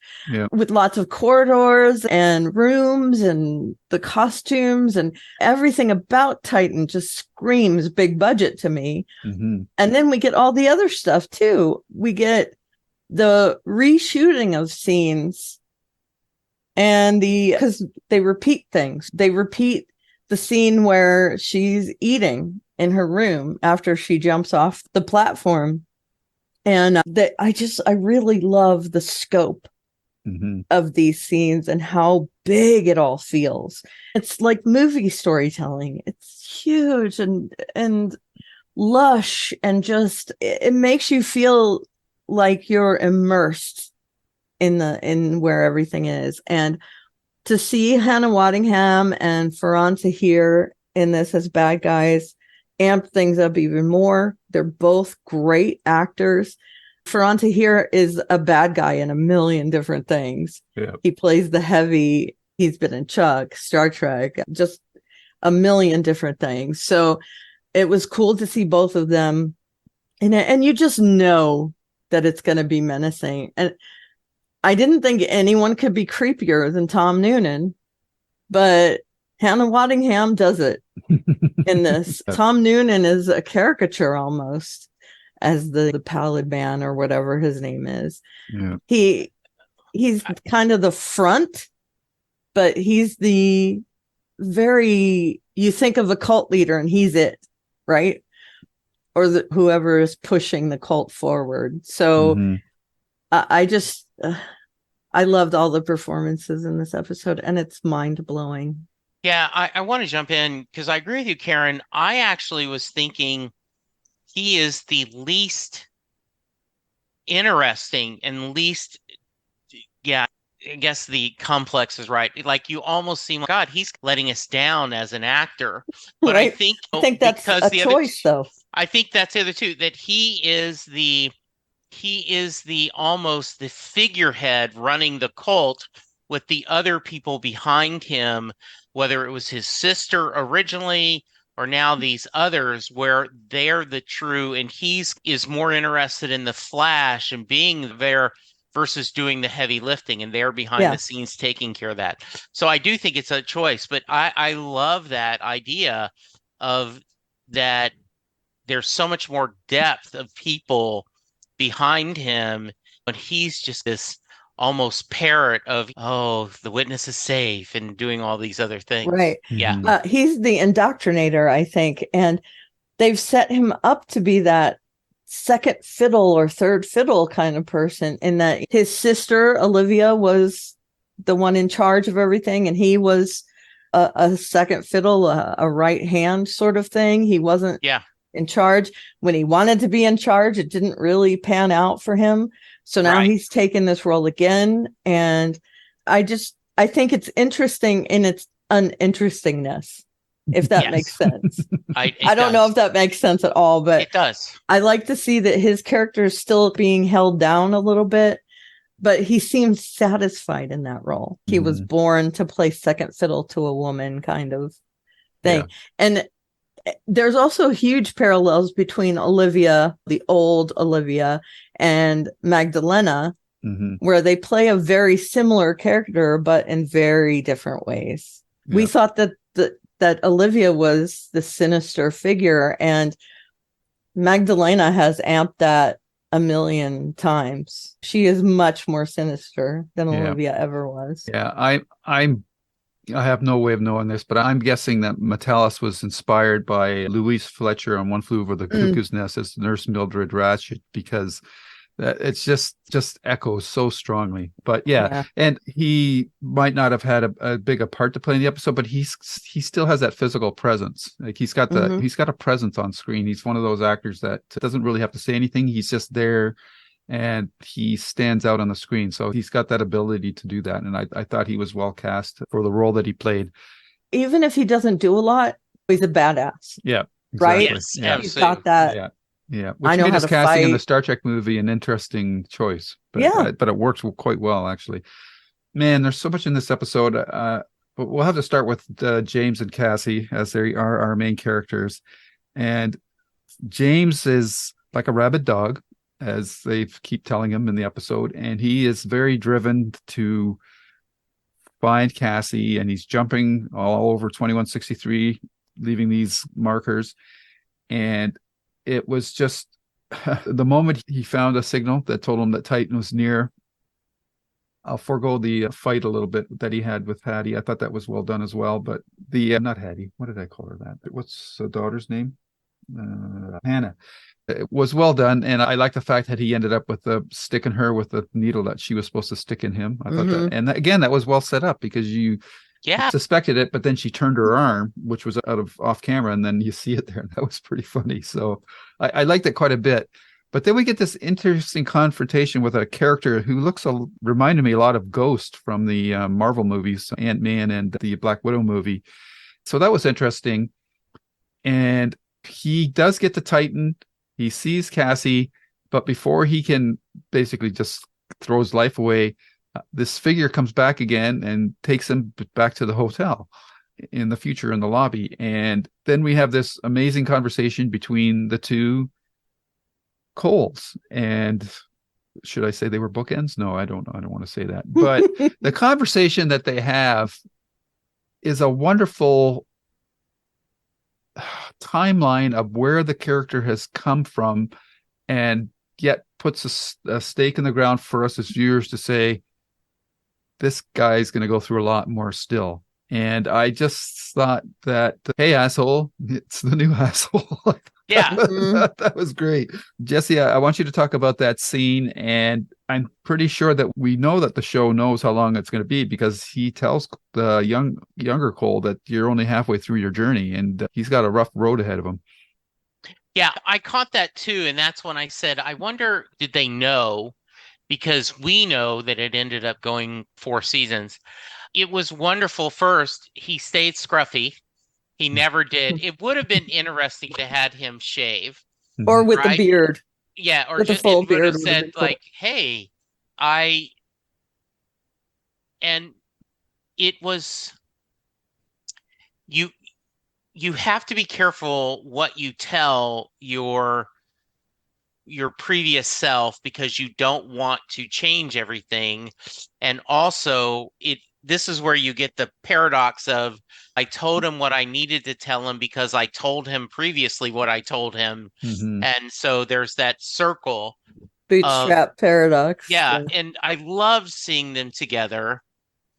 with lots of corridors and rooms, and the costumes and everything about Titan just screams big budget to me. And then we get all the other stuff too. We get the reshooting of scenes, and because they repeat things. They repeat the scene where she's eating in her room after she jumps off the platform. And I really love the scope of these scenes and how big it all feels. It's like movie storytelling. It's huge and lush, and just it makes you feel like you're immersed in where everything is. And to see Hannah Waddingham and Farhan Tahir in this as bad guys amp things up even more. They're both great actors. Farhan Tahir is a bad guy in a million different things. Yeah. He plays the heavy. He's been in Chuck, Star Trek, just a million different things. So it was cool to see both of them. And you just know that it's going to be menacing. And I didn't think anyone could be creepier than Tom Noonan, but Hannah Waddingham does it in this. Tom Noonan is a caricature almost as the pallid man or whatever his name is. Yeah. He's kind of the front, but he's the you think of a cult leader and he's it, right? Or whoever is pushing the cult forward. So I loved all the performances in this episode, and it's mind-blowing. Yeah, I want to jump in because I agree with you, Karen. I actually was thinking he is the least interesting and least, yeah, I guess the complex is right. Like you almost seem like, God, he's letting us down as an actor. But right. I think that's a choice, though. I think that's the other two, that he is the almost the figurehead running the cult with the other people behind him, whether it was his sister originally or now these others, where they're the true, and is more interested in the flash and being there versus doing the heavy lifting, and they're behind the scenes taking care of that. So I do think it's a choice, but I love that idea of that there's so much more depth of people behind him when he's just this almost parrot of, oh, the witness is safe and doing all these other things. Right. Yeah. He's the indoctrinator, I think. And they've set him up to be that second fiddle or third fiddle kind of person, in that his sister, Olivia, was the one in charge of everything. And he was a second fiddle, a right hand sort of thing. He wasn't in charge. When he wanted to be in charge, it didn't really pan out for him. So now he's taken this role again. And I think it's interesting in its uninterestingness, if that makes sense. I don't know if that makes sense at all, but it does. I like to see that his character is still being held down a little bit, but he seems satisfied in that role. He was born to play second fiddle to a woman kind of thing. Yeah. And there's also huge parallels between Olivia, the old Olivia, and Magdalena, where they play a very similar character, but in very different ways. Yeah. We thought that Olivia was the sinister figure, and Magdalena has amped that a million times. She is much more sinister than Olivia ever was. Yeah, I have no way of knowing this, but I'm guessing that Metellus was inspired by Louise Fletcher on One Flew Over the Cuckoo's Nest as Nurse Mildred Ratched, because it's just echoes so strongly. But and he might not have had a big a part to play in the episode, but he still has that physical presence. Like he's got a presence on screen. He's one of those actors that doesn't really have to say anything. He's just there, and he stands out on the screen. So he's got that ability to do that. And I thought he was well cast for the role that he played. Even if he doesn't do a lot, he's a badass. Yeah. Exactly. Right? Yes, yeah. He's got that. Yeah. Yeah. Which I know made how his to casting fight. in the Star Trek movie an interesting choice. But, but it works quite well, actually. Man, there's so much in this episode. But we'll have to start with James and Cassie, as they are our main characters. And James is like a rabid dog, as they keep telling him in the episode, and he is very driven to find Cassie, and he's jumping all over 2163, leaving these markers. And it was just the moment he found a signal that told him that Titan was near. I'll forego the fight a little bit that he had with Hattie. I thought that was well done as well, but the not Hattie, what did I call her? What's the daughter's name? Hannah. It was well done, and I like the fact that he ended up with sticking her with the needle that she was supposed to stick in him. I thought that, and again, that was well set up because you suspected it, but then she turned her arm, which was off camera, and then you see it there, and that was pretty funny. So I liked it quite a bit. But then we get this interesting confrontation with a character who reminded me a lot of Ghost from the Marvel movies, Ant-Man and the Black Widow movie. So that was interesting. And he does get to Titan. He sees Cassie, but before he can basically just throw his life away, this figure comes back again and takes him back to the hotel in the future in the lobby. And then we have this amazing conversation between the two Coles. And should I say they were bookends? No, I don't know. I don't want to say that. But the conversation that they have is a wonderful timeline of where the character has come from, and yet puts a stake in the ground for us as viewers to say, this guy's going to go through a lot more still. And I just thought that, hey, asshole, it's the new asshole. Yeah. That was great. Jesse, I want you to talk about that scene. And I'm pretty sure that we know that the show knows how long it's going to be, because he tells the younger Cole that you're only halfway through your journey, and he's got a rough road ahead of him. Yeah, I caught that too. And that's when I said, I wonder, did they know? Because we know that it ended up going 4 seasons. It was wonderful. First, he stayed scruffy. He never did. It would have been interesting to have him shave. Or with a beard. Yeah, or with just a full it would have beard said like, hey, and it was, you have to be careful what you tell your previous self, because you don't want to change everything. And also this is where you get the paradox of, I told him what I needed to tell him because I told him previously what I told him. And so there's that circle. Bootstrap paradox. Yeah. And I love seeing them together.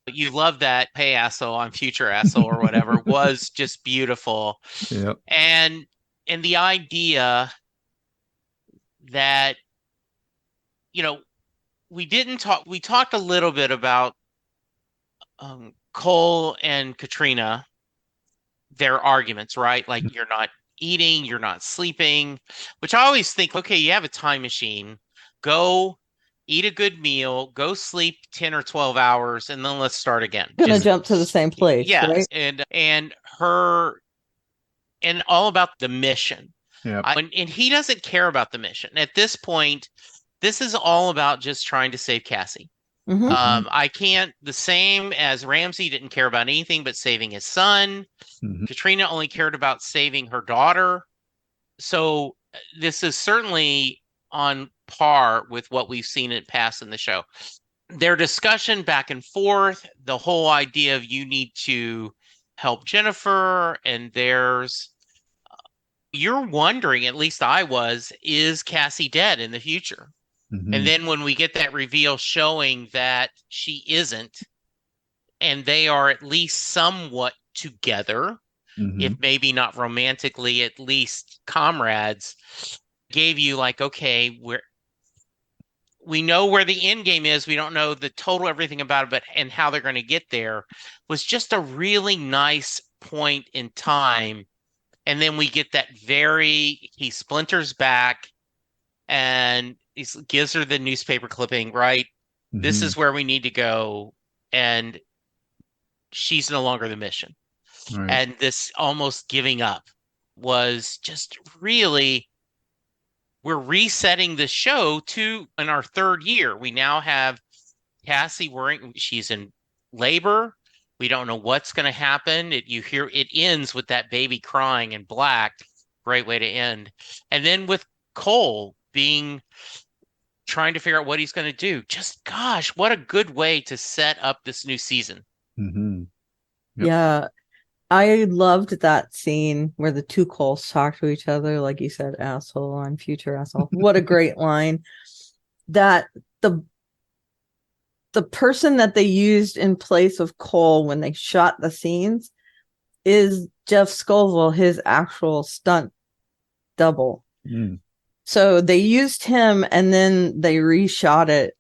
You love that, hey, asshole, I'm future asshole or whatever, was just beautiful. Yep. And the idea that, we talked a little bit about Cole and Katrina, their arguments, right? Like, you're not eating, you're not sleeping, which I always think, okay, you have a time machine, go eat a good meal, go sleep 10 or 12 hours, and then let's start again. Gonna jump to the same place. Yeah. Right? And her, and all about the mission. Yeah. And he doesn't care about the mission. At this point, this is all about just trying to save Cassie. I can't, the same as Ramsey didn't care about anything but saving his son. Katrina only cared about saving her daughter. So this is certainly on par with what we've seen it pass in the show. Their discussion back and forth, the whole idea of you need to help Jennifer, and you're wondering, at least I was, is Cassie dead in the future? And then when we get that reveal showing that she isn't, and they are at least somewhat together, if maybe not romantically, at least comrades, gave you like, okay, we know where the end game is. We don't know the total everything about it, and how they're going to get there, was just a really nice point in time. And then we get that he splinters back and he gives her the newspaper clipping, right? This is where we need to go. And she's no longer the mission. Right. And this almost giving up was just really, we're resetting the show in our 3rd year. We now have Cassie she's in labor. We don't know what's going to happen. You hear it ends with that baby crying in black. Great way to end. And then with Cole trying to figure out what he's going to do. Just, gosh, what a good way to set up this new season. Yep. Yeah. I loved that scene where the two Coles talk to each other. Like you said, asshole, I'm future asshole. What a great line. That the person that they used in place of Cole when they shot the scenes is Jeff Scoville, his actual stunt double. Mm. So they used him and then they reshot it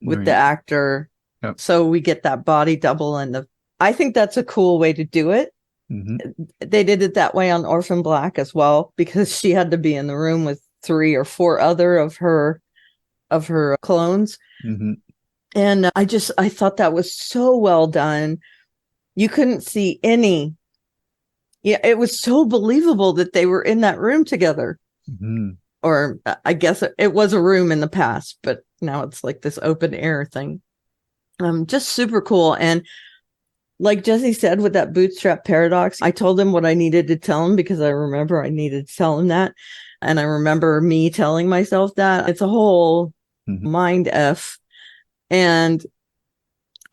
with the actor. Yep. So we get that body double. And I think that's a cool way to do it. Mm-hmm. They did it that way on Orphan Black as well, because she had to be in the room with 3 or 4 other of her clones. Mm-hmm. And I thought that was so well done. You couldn't see any. Yeah, it was so believable that they were in that room together. Mm-hmm. Or I guess it was a room in the past, but now it's like this open air thing. Just super cool. And like Jesse said, with that bootstrap paradox, I told him what I needed to tell him because I remember I needed to tell him that. And I remember me telling myself that. It's a whole mind F. And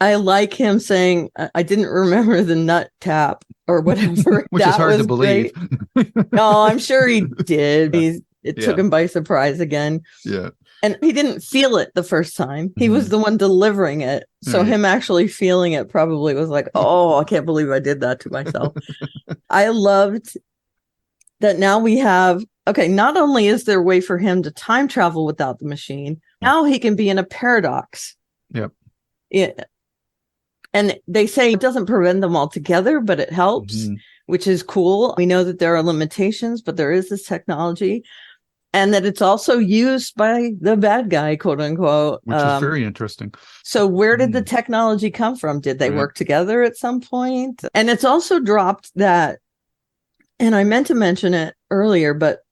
I like him saying, I didn't remember the nut tap or whatever. Which is hard to believe. No, I'm sure he did. It took him by surprise again. Yeah. And he didn't feel it the first time. He was the one delivering it. So him actually feeling it probably was like, oh, I can't believe I did that to myself. I loved that now we have, okay, not only is there a way for him to time travel without the machine, now he can be in a paradox. Yep. Yeah. And they say it doesn't prevent them altogether, but it helps, which is cool. We know that there are limitations, but there is this technology. And that it's also used by the bad guy, quote unquote. Which is very interesting. So where did the technology come from? Did they work together at some point? And it's also dropped that, and I meant to mention it earlier, but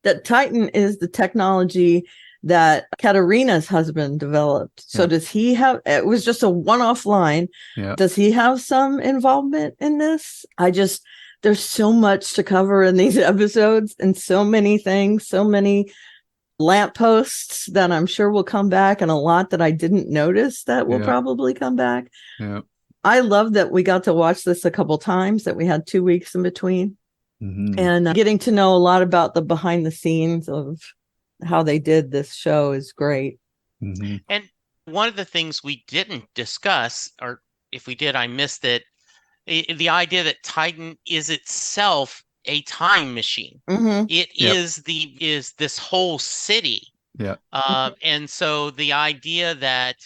that Titan is the technology that Katarina's husband developed. So does he have, it was just a one-off line. Yeah. Does he have some involvement in this? There's so much to cover in these episodes and so many things, so many lampposts that I'm sure will come back, and a lot that I didn't notice that will probably come back. Yeah. I love that we got to watch this a couple times, that we had 2 weeks in between, and getting to know a lot about the behind the scenes of how they did this show is great. And one of the things we didn't discuss, or if we did, I missed it, the idea that Titan is itself a time machine. It is this whole city. Yeah. And so the idea that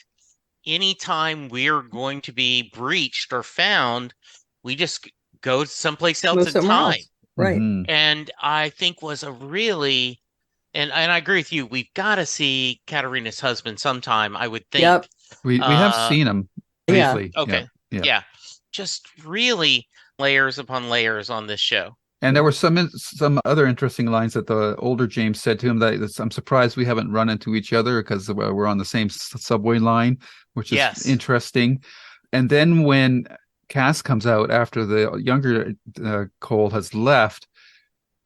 anytime we're going to be breached or found, we just go someplace else in time. Right. And I think was a really, and I agree with you, we've got to see Katarina's husband sometime, I would think. Yep. We have seen him briefly. Okay. Yeah. Just really layers upon layers on this show. And there were some other interesting lines that the older James said to him that I'm surprised we haven't run into each other because we're on the same subway line, which is interesting. And then when Cass comes out after the younger Cole has left,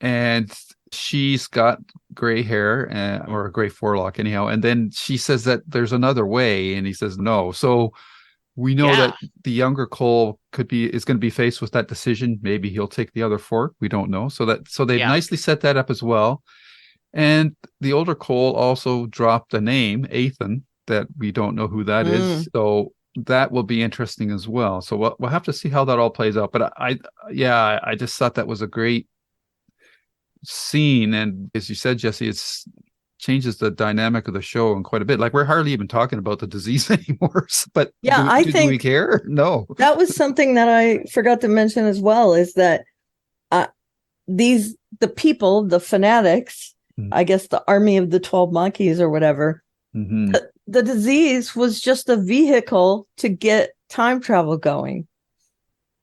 and she's got gray hair or a gray forelock anyhow, and then she says that there's another way, and he says no. So we know that the younger Cole is going to be faced with that decision. Maybe he'll take the other fork. We don't know. So they've nicely set that up as well. And the older Cole also dropped a name, Ethan, that we don't know who that is. So that will be interesting as well. So we'll have to see how that all plays out. But I just thought that was a great scene. And as you said, Jesse, it's changes the dynamic of the show in quite a bit. Like, we're hardly even talking about the disease anymore. But I think do we care? No. That was something that I forgot to mention as well, is that the people, the fanatics, I guess the army of the 12 monkeys or whatever, the disease was just a vehicle to get time travel going.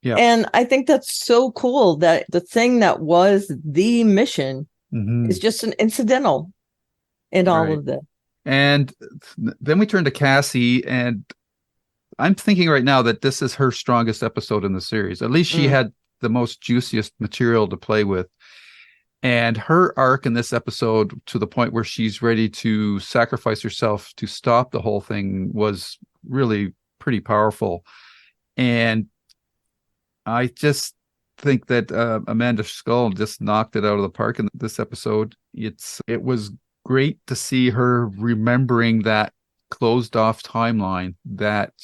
Yeah. And I think that's so cool that the thing that was the mission is just an incidental in all of this. And then we turn to Cassie, and I'm thinking right now that this is her strongest episode in the series. At least she had the most juiciest material to play with. And her arc in this episode, to the point where she's ready to sacrifice herself to stop the whole thing, was really pretty powerful. And I just think that Amanda Scull just knocked it out of the park in this episode. It was great to see her remembering that closed off timeline that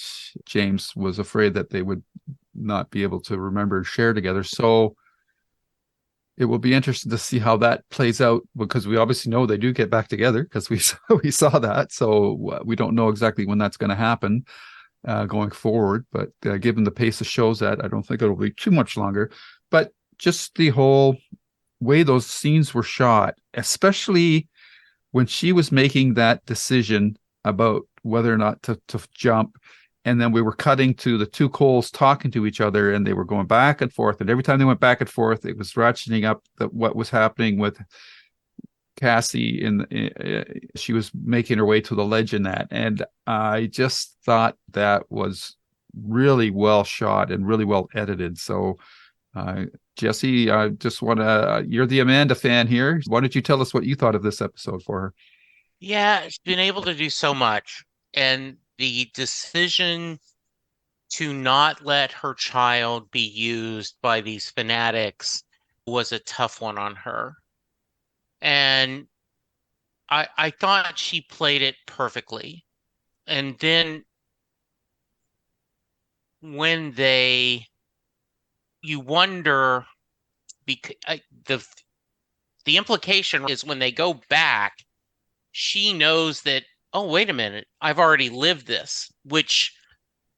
James was afraid that they would not be able to remember and share together. So it will be interesting to see how that plays out, because we obviously know they do get back together, because we saw that. So we don't know exactly when that's going to happen going forward. But given the pace of shows, that I don't think it'll be too much longer. But just the whole way those scenes were shot, especially when she was making that decision about whether or not to jump. And then we were cutting to the two Coles talking to each other, and they were going back and forth. And every time they went back and forth, it was ratcheting up what was happening with Cassie. She was making her way to the ledge in that. And I just thought that was really well shot and really well edited. So, Jesse, I just want to, you're the Amanda fan here. Why don't you tell us what you thought of this episode for her? Yeah, she's been able to do so much. And the decision to not let her child be used by these fanatics was a tough one on her. And I thought she played it perfectly. And then when you wonder, because the implication is when they go back, she knows that, oh, wait a minute, I've already lived this, which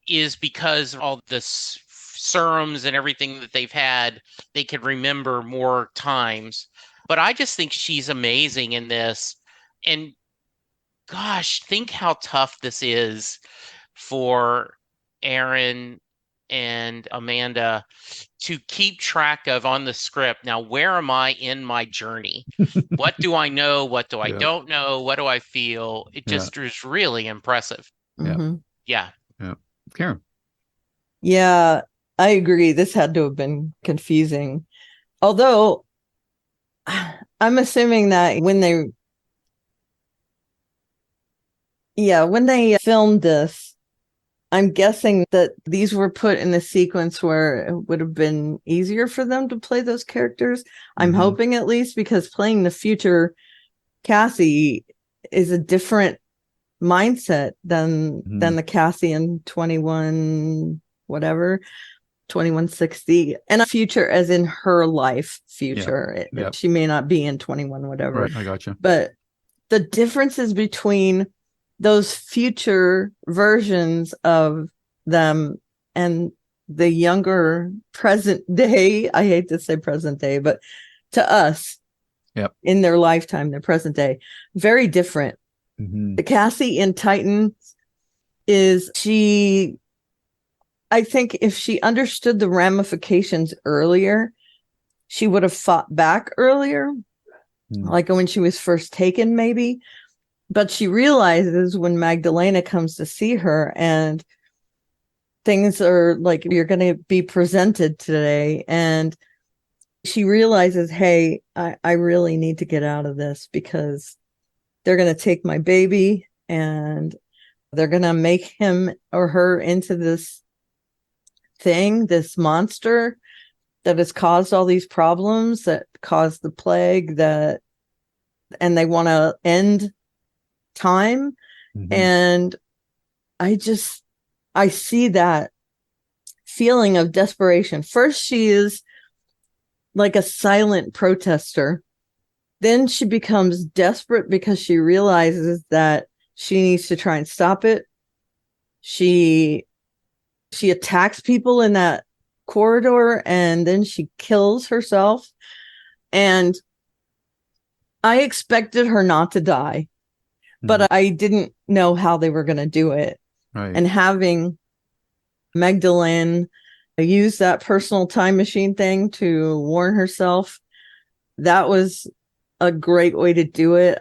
is because of all the serums and everything that they've had, they can remember more times. But I just think she's amazing in this. And gosh, think how tough this is for Aaron and Amanda to keep track of on the script. Now, where am I in my journey? What do I know? What do I don't know? What do I feel? It just is really impressive. Mm-hmm. Yeah. Karen. Yeah, I agree. This had to have been confusing. Although I'm assuming that when they filmed this, I'm guessing that these were put in a sequence where it would have been easier for them to play those characters. I'm hoping, at least, because playing the future Cassie is a different mindset than the Cassie in 2160, and a future as in her life future. She may not be in 21 whatever. Right, I gotcha. But the differences between those future versions of them and the younger present day, I hate to say present day, but to us, in their lifetime, their present day, very different. The Cassie in Titan I think if she understood the ramifications earlier, she would have fought back earlier, like when she was first taken, maybe. But she realizes when Magdalena comes to see her and things are like, you're going to be presented today. And she realizes, hey, I really need to get out of this, because they're going to take my baby and they're going to make him or her into this thing, this monster that has caused all these problems, that caused the plague, and they want to end time. And I see that feeling of desperation. First, she is like a silent protester. Then she becomes desperate because she realizes that she needs to try and stop it. She attacks people in that corridor, and then she kills herself. And I expected her not to die, but I didn't know how they were going to do it. Right. And having Magdalene use that personal time machine thing to warn herself, that was a great way to do it.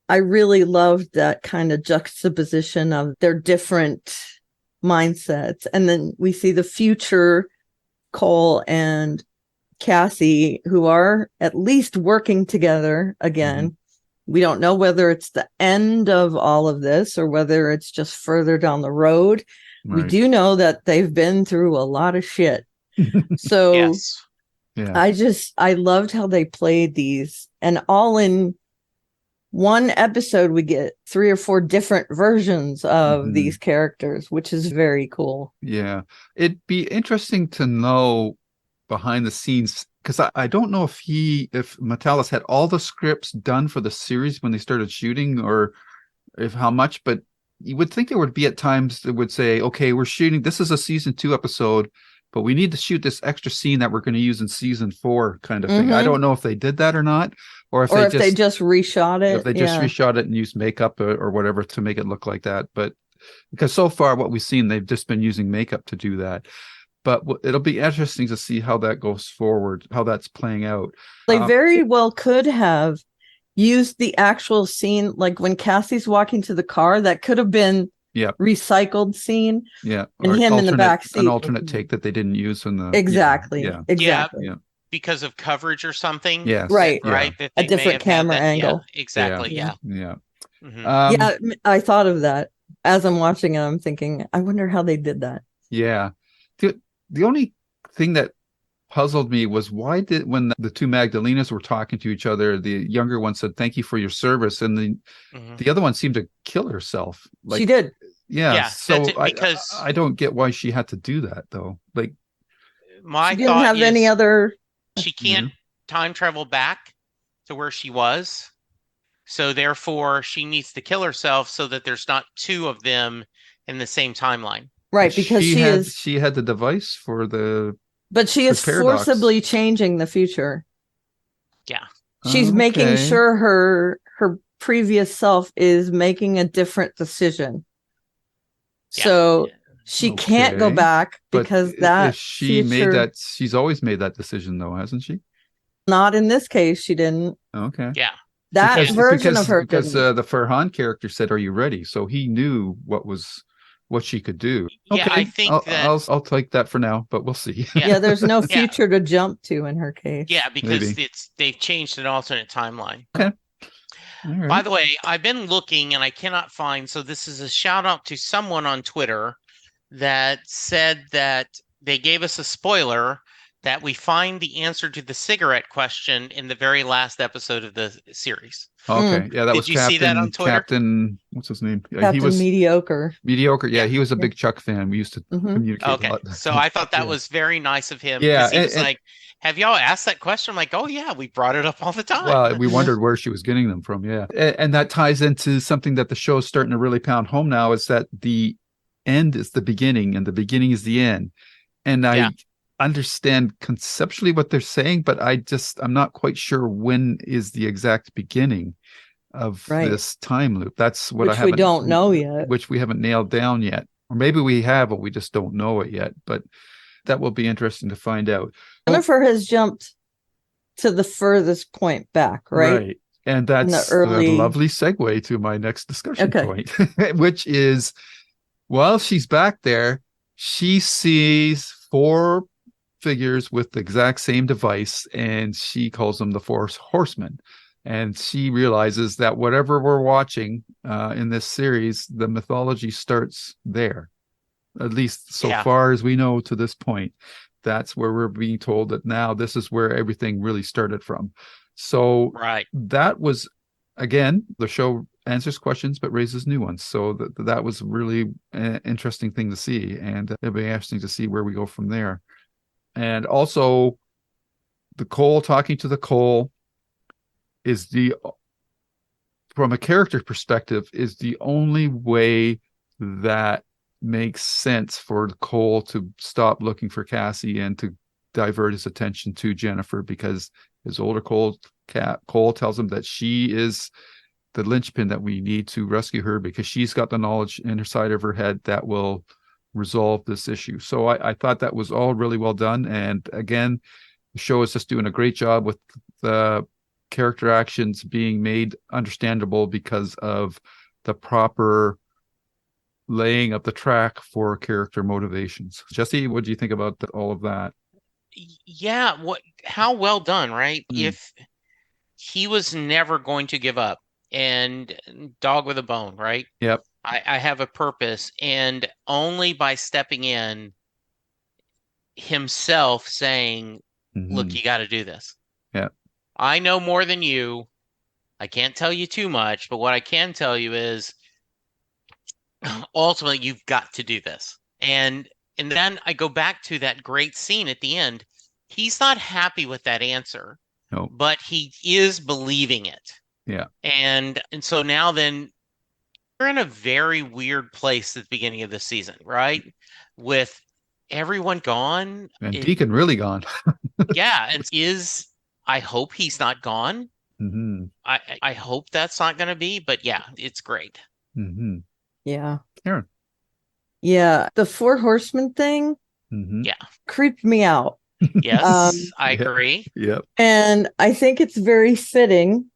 I really loved that kind of juxtaposition of their different mindsets. And then we see the future Cole and Cassie, who are at least working together again. We don't know whether it's the end of all of this or whether it's just further down the road. Right. We do know that they've been through a lot of shit. So yes. I loved how they played these, and all in one episode, we get 3 or 4 different versions of these characters, which is very cool. Yeah. It'd be interesting to know behind the scenes because I don't know if Metalis had all the scripts done for the series when they started shooting, or if how much, but you would think there would be at times that would say, okay, we're shooting, this is a season 2 episode, but we need to shoot this extra scene that we're going to use in season 4 kind of thing. I don't know if they did that or not, or if they just reshot it. If they just reshot it and used makeup or whatever to make it look like that. But because so far what we've seen, they've just been using makeup to do that. But it'll be interesting to see how that goes forward, how that's playing out. They very well could have used the actual scene, like when Cassie's walking to the car, that could have been recycled scene. Yeah. And him in the back seat. An alternate take that they didn't use in the Exactly. Yeah. Exactly. Yeah. Because of coverage or something. Yes. Right. Right. Yeah. That a different camera angle. Yeah, exactly. Yeah. Mm-hmm. I thought of that as I'm watching it. I'm thinking, I wonder how they did that. Yeah. The only thing that puzzled me was when the two Magdalenas were talking to each other, the younger one said, "Thank you for your service," and the other one seemed to kill herself. Like, she did. Yeah. So because I don't get why she had to do that though. Like, my she didn't have any other. She can't time travel back to where she was, so therefore she needs to kill herself so that there's not two of them in the same timeline. Right, because she had the device for the. But she is forcibly changing the future. Yeah. She's making sure her previous self is making a different decision. Yeah. So she can't go back because she's always made that decision though, hasn't she? Not in this case, she didn't. Okay. Yeah. That version of her because the Farhan character said, "Are you ready?" So he knew what she could do. Yeah, okay. I think I'll take that for now, but we'll see. Yeah, there's no future to jump to in her case. Yeah, because they've changed an alternate timeline. Okay. All right. By the way, I've been looking and I cannot find, so this is a shout out to someone on Twitter that said that they gave us a spoiler that we find the answer to the cigarette question in the very last episode of the series. Okay, yeah, that Did was you Captain, see that on Twitter? Captain, what's his name? Captain he was Mediocre. Mediocre, yeah, he was a big Chuck fan. We used to communicate a lot. So I thought that was very nice of him. Yeah, he was like, have y'all asked that question? I'm like, oh yeah, we brought it up all the time. Well, we wondered where she was getting them from, yeah. And that ties into something that the show is starting to really pound home now, is that the end is the beginning and the beginning is the end. And I understand conceptually what they're saying, but I'm not quite sure when is the exact beginning of this time loop. That's what we don't know yet, which we haven't nailed down yet, or maybe we have, but we just don't know it yet. But that will be interesting to find out. Jennifer has jumped to the furthest point back, right? And that's a lovely segue to my next discussion point, which is, while she's back there, she sees 4 figures with the exact same device, and she calls them the 4 horsemen. And she realizes that whatever we're watching in this series, the mythology starts there, at least so far as we know to this point. That's where we're being told that now this is where everything really started from. So that was, again, the show answers questions but raises new ones. So that was really an interesting thing to see, and it'll be interesting to see where we go from there. And also, the Cole talking to the Cole is from a character perspective, is the only way that makes sense for Cole to stop looking for Cassie and to divert his attention to Jennifer, because his older Cole tells him that she is the linchpin that we need to rescue her, because she's got the knowledge in her side of her head that will resolve this issue. So I thought that was all really well done. And again, the show is just doing a great job with the character actions being made understandable because of the proper laying of the track for character motivations. Jesse, what do you think about all of that? Yeah, how well done, right? If he was never going to give up, and dog with a bone, right? Yep. I have a purpose, and only by stepping in himself saying, look, you got to do this. Yeah. I know more than you. I can't tell you too much, but what I can tell you is ultimately you've got to do this. And then I go back to that great scene at the end he's not happy with that answer, No. but he is believing it. Yeah. And so now then we're in a very weird place at the beginning of the season, right? With everyone gone. And Deacon really gone. Yeah. And I hope he's not gone. Mm-hmm. I hope that's not going to be, but yeah, it's great. Mm-hmm. Yeah. Karen. Yeah. The Four Horsemen thing Yeah. creeped me out. Yes, I agree. Yep. And I think it's very fitting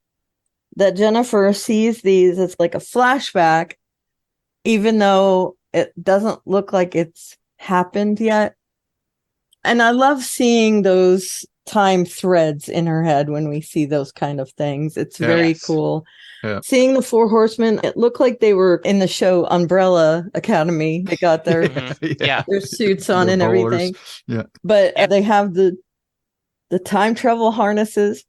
that Jennifer sees these as like a flashback, even though it doesn't look like it's happened yet. And I love seeing those time threads in her head when we see those kind of things. It's very cool. Yeah. Seeing the Four Horsemen, it looked like they were in the show Umbrella Academy. They got their their suits on and bowlers. Everything. Yeah. But they have the time travel harnesses,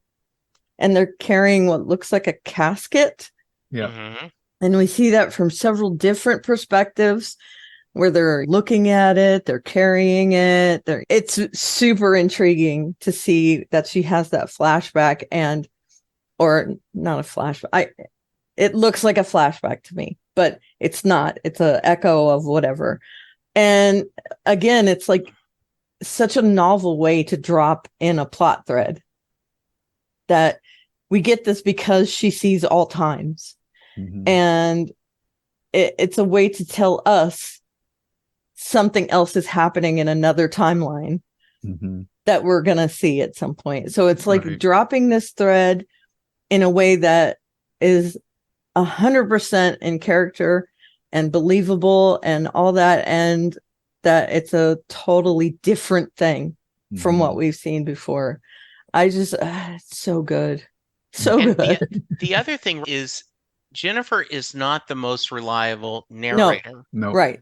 and they're carrying what looks like a casket. Yeah. Mm-hmm. And we see that from several different perspectives, where they're looking at it, they're carrying it. It's super intriguing to see that she has that flashback or not a flashback. It looks like a flashback to me, but it's not. It's an echo of whatever. And again, it's like such a novel way to drop in a plot thread that we get this because she sees all times. Mm-hmm. And it's a way to tell us something else is happening in another timeline that we're going to see at some point. So it's like dropping this thread in a way that is 100% in character and believable and all that. And that it's a totally different thing from what we've seen before. I just, it's so good. So and good. The other thing is Jennifer is not the most reliable narrator. No. Right.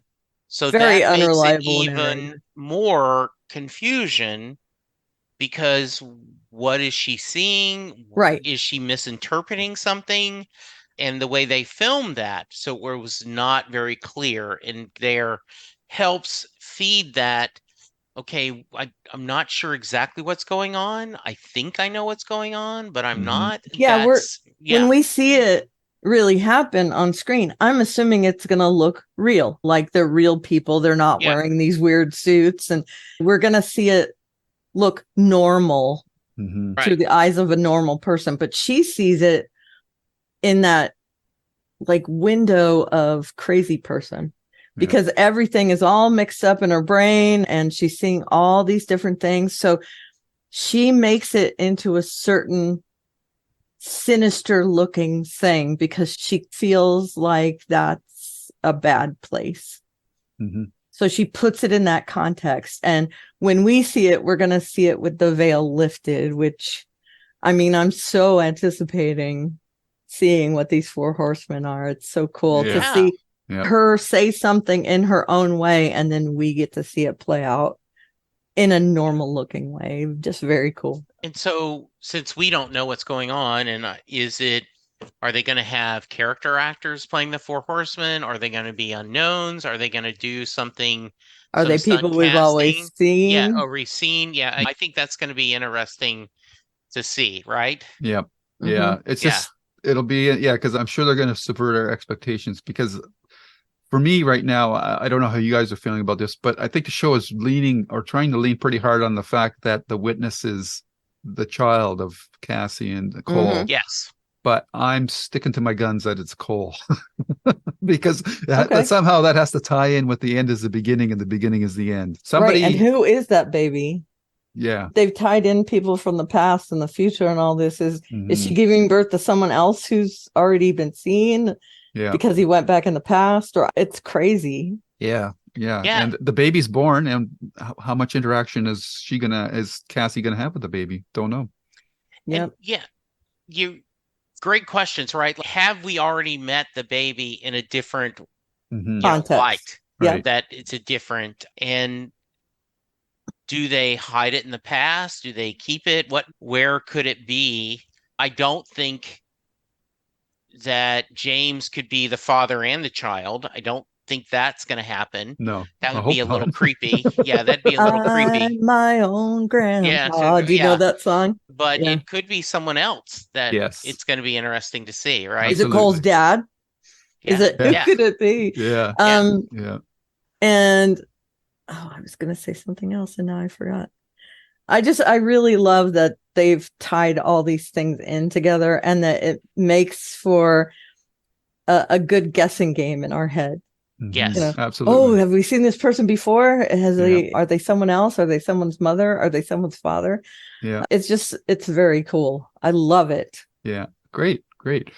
So very that makes it even more confusion, because what is she seeing? Right. Is she misinterpreting something? And the way they filmed that, so it was not very clear, and there helps feed that. Okay, I'm not sure exactly what's going on. I think I know what's going on, but I'm not. Yeah, when we see it really happen on screen, I'm assuming it's going to look real, like they're real people. They're not wearing these weird suits, and we're going to see it look normal through the eyes of a normal person. But she sees it in that like window of crazy person, because everything is all mixed up in her brain and she's seeing all these different things. So she makes it into a certain sinister looking thing because she feels like that's a bad place. So she puts it in that context. And when we see it, we're going to see it with the veil lifted, which, I mean, I'm so anticipating seeing what these Four Horsemen are. It's so cool to see her say something in her own way, and then we get to see it play out in a normal looking way. Just very cool. And so, since we don't know what's going on, and are they going to have character actors playing the Four Horsemen? Are they going to be unknowns? Are they going to do something? Are they people we've always seen? Yeah, or we've seen. Yeah, I think that's going to be interesting to see, right? Yeah. Yeah. It's just, it'll be, because I'm sure they're going to subvert our expectations, because for me right now, I don't know how you guys are feeling about this, but I think the show is trying to lean pretty hard on the fact that the witness is the child of Cassie and Cole. Yes. But I'm sticking to my guns that it's Cole because that somehow that has to tie in with the end is the beginning and the beginning is the end. Right. And who is that baby? Yeah. They've tied in people from the past and the future and all this. Is she giving birth to someone else who's already been seen? Yeah. Because he went back in the past, or it's crazy. Yeah. And the baby's born, and how much interaction is Cassie gonna have with the baby? Don't know. Great questions, right? Have we already met the baby in a different context? Light? That it's a different, and do they hide it in the past? Do they keep it? Where could it be? I don't think that James could be the father and the child. I don't think that's going to happen. No, That I would hope be a little not. creepy. Yeah, that'd be a little creepy. I'm my own Yeah, grandpa. Do you know yeah. that song? But Yeah. it could be someone else that Yes, it's going to be interesting to see, right? Is it Cole's absolutely. dad? Is Yeah, it? Who Yeah. yeah. could it be? Yeah, Yeah. yeah. And I was going to say something else and now I forgot. I really love that they've tied all these things in together and that it makes for a good guessing game in our head. Mhm. Yes. You know, Absolutely. oh, have we seen this person before? Yeah. Are they someone else? Are they someone's mother? Are they someone's father? Yeah. It's very cool. I love it. Yeah. Great. Great.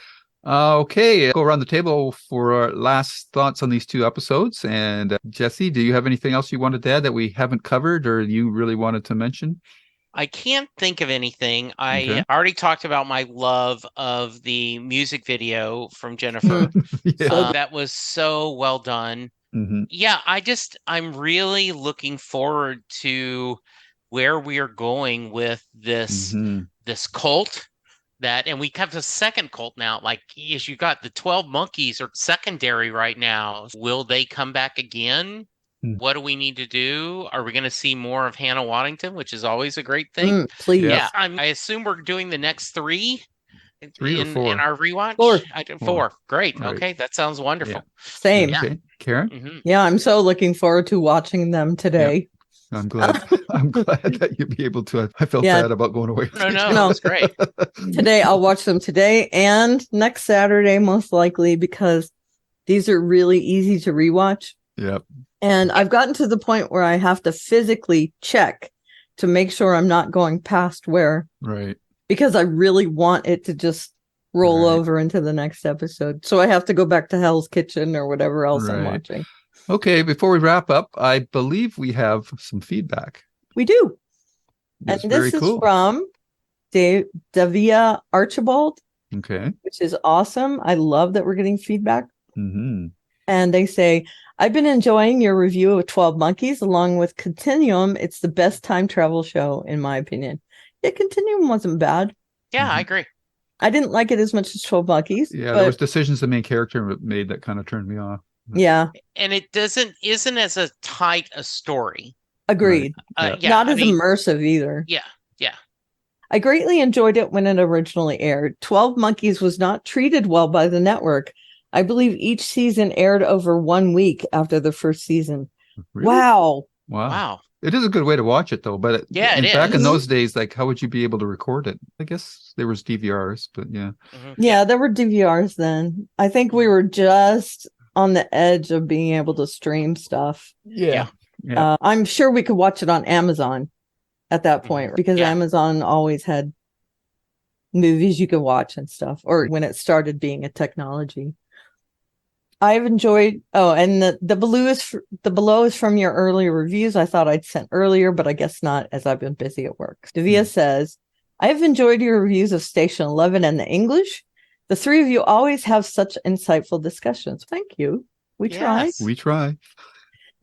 Okay. Go around the table for our last thoughts on these two episodes. And Jesse, do you have anything else you wanted to add that we haven't covered or you really wanted to mention? I can't think of anything. I Okay. already talked about my love of the music video from Jennifer. Yeah. So That was so well done. Mhm. Yeah, I'm really looking forward to where we are going with this Mhm. this cult and we have a second cult now. Like, yes, you got the 12 monkeys are secondary right now. Will they come back again? Mm. What do we need to do? Are we going to see more of Hannah Waddington, which is always a great thing? please. Yeah, I assume we're doing the next three 3 or 4? in our rewatch. 4. I did 4. 4. Great. Right. Okay, that sounds wonderful. Same. Yeah. Okay. Karen? Mhm. Yeah, I'm so looking forward to watching them today. I'm glad. I'm glad that you'll be able to. I felt Yeah. bad about going away. No, it's great. Today, I'll watch them today and next Saturday, most likely, because these are really easy to rewatch. Yep. And I've gotten to the point where I have to physically check to make sure I'm not going past where, Right. because I really want it to just roll Right. over into the next episode. So I have to go back to Hell's Kitchen or whatever else I'm Right. watching. Okay. Before we wrap up, I believe we have some feedback. We do. That's And very this is cool. from Davia Archibald, Okay. which is awesome. I love that we're getting feedback. Mm-hmm. And they say, I've been enjoying your review of 12 Monkeys along with Continuum. It's the best time travel show, in my opinion. Yeah, Continuum wasn't bad. Yeah, Mhm. I agree. I didn't like it as much as 12 Monkeys. Yeah, but there was decisions the main character made that kind of turned me off. yeah, And it isn't as a tight a story. agreed. Yeah. Yeah, Not I as mean, immersive either. yeah. I greatly enjoyed it when it originally aired. 12 Monkeys was not treated well by the network. I believe each season aired over 1 week after the first season. Really? Wow. Wow. It is a good way to watch it, though. But Yeah, it back in is. those days, like, how would you be able to record it? I guess there was DVRs, but yeah. Mhm. Yeah, there were DVRs then. I think we were just on the edge of being able to stream stuff. Yeah. Yeah. I'm sure we could watch it on Amazon at that point because Yeah. Amazon always had movies you could watch and stuff, or when it started being a technology. I've enjoyed. Oh, and the below is from your earlier reviews. I thought I'd sent earlier, but I guess not, as I've been busy at work. Davia says, I have enjoyed your reviews of Station 11 and the English. The three of you always have such insightful discussions. Thank you. We try. Yes. We try.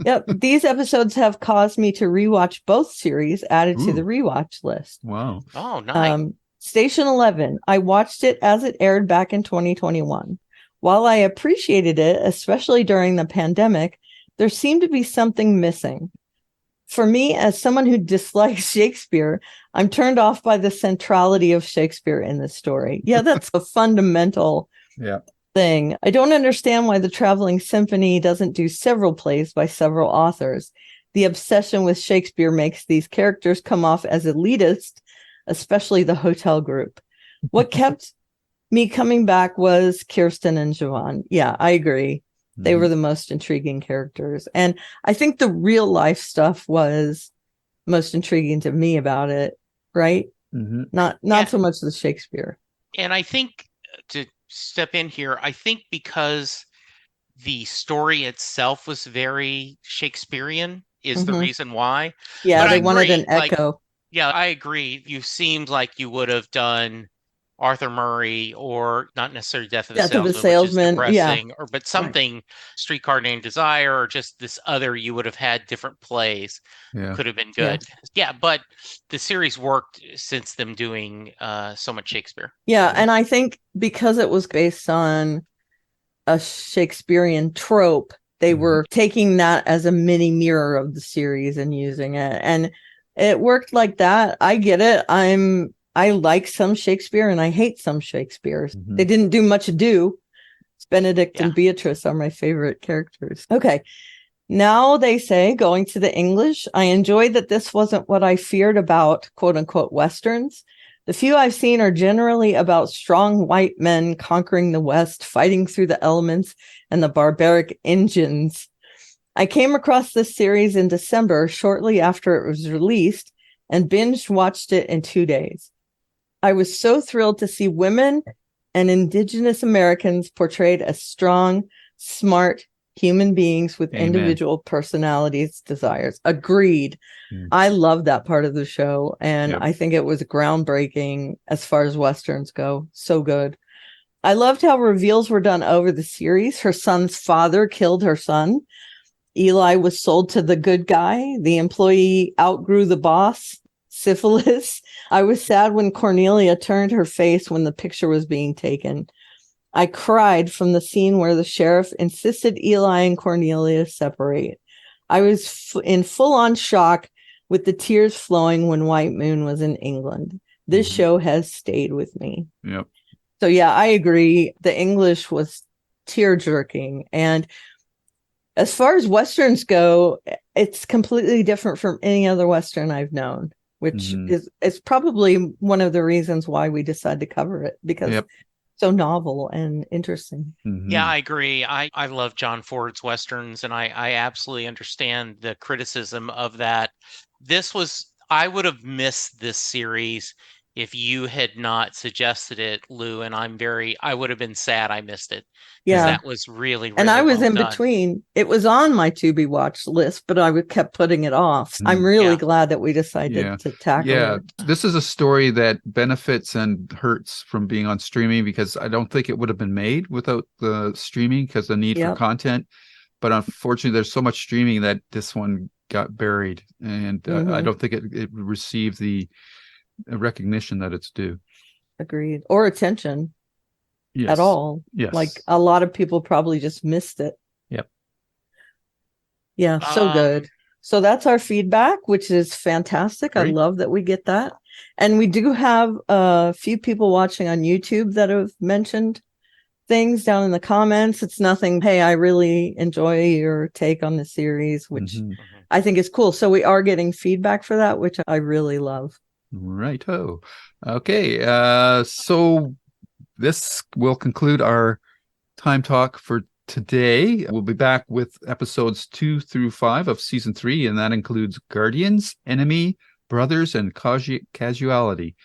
Yep. These episodes have caused me to rewatch both series added to Ooh. the rewatch list. Wow. Oh, nice. Station 11. I watched it as it aired back in 2021. While I appreciated it, especially during the pandemic, there seemed to be something missing. For me, as someone who dislikes Shakespeare, I'm turned off by the centrality of Shakespeare in this story. Yeah, that's a fundamental Yeah. thing. I don't understand why the Traveling Symphony doesn't do several plays by several authors. The obsession with Shakespeare makes these characters come off as elitist, especially the hotel group. What kept me coming back was Kirsten and Siobhan. Yeah, I agree. They were the most intriguing characters. And I think the real life stuff was most intriguing to me about it, right? Mm-hmm. Not so much the Shakespeare. And I think to step in here, I think because the story itself was very Shakespearean is the Mhm. reason why. Yeah, But they I wanted agree, an echo. Yeah, I agree. You seemed like you would have done Arthur Murray or not necessarily Death of a Death of a Salesman, which is Salesman, yeah. depressing, but something Streetcar Named Desire or just this other, you would have had different plays. Yeah. Could have been Yeah. good. Yeah, but the series worked since them doing so much Shakespeare. Yeah, and I think because it was based on a Shakespearean trope, they were taking that as a mini mirror of the series and using it. And it worked like that. I get it. I like some Shakespeare and I hate some Shakespeare. They didn't do much ado. It's Benedict and Beatrice are my favorite characters. Okay. Now they say, going to the English, I enjoyed that this wasn't what I feared about quote unquote Westerns. The few I've seen are generally about strong white men conquering the West, fighting through the elements and the barbaric engines. I came across this series in December, shortly after it was released, and binge watched it in 2 days. I was so thrilled to see women and Indigenous Americans portrayed as strong, smart human beings with individual personalities, desires. Agreed. I love that part of the show. And I think it was groundbreaking as far as Westerns go. So good. I loved how reveals were done over the series. Her son's father killed her son. Eli was sold to the good guy. The employee outgrew the boss. Syphilis. I was sad when Cornelia turned her face when the picture was being taken. I cried from the scene where the sheriff insisted Eli and Cornelia separate. I was in full-on shock with the tears flowing when White Moon was in England. This show has stayed with me. Yep. So yeah, I agree. The English was tear-jerking. And as far as Westerns go, it's completely different from any other Western I've known, which is probably one of the reasons why we decided to cover it, because so novel and interesting. Yeah, I agree. I love John Ford's Westerns, and I absolutely understand the criticism of that. I would have missed this series if you had not suggested it, Lou, and I would have been sad I missed it. Yeah. That was really, and I was well in done. Between. It was on my to be watched list, but I kept putting it off. I'm really glad that we decided to tackle it. This is a story that benefits and hurts from being on streaming, because I don't think it would have been made without the streaming, because the need for content. But unfortunately, there's so much streaming that this one got buried, and I don't think it received the recognition that it's due. Agreed. Or attention. At all. Yes. Like a lot of people probably just missed it. Yep. Yeah, so good. So that's our feedback, which is fantastic. Great. I love that we get that. And we do have a few people watching on YouTube that have mentioned things down in the comments. It's nothing, hey, I really enjoy your take on the series, which I think is cool. So we are getting feedback for that, which I really love. Righto. Okay. So this will conclude our time talk for today. We'll be back with episodes 2 through 5 of season 3, and that includes Guardians, Enemy, Brothers, and Causality.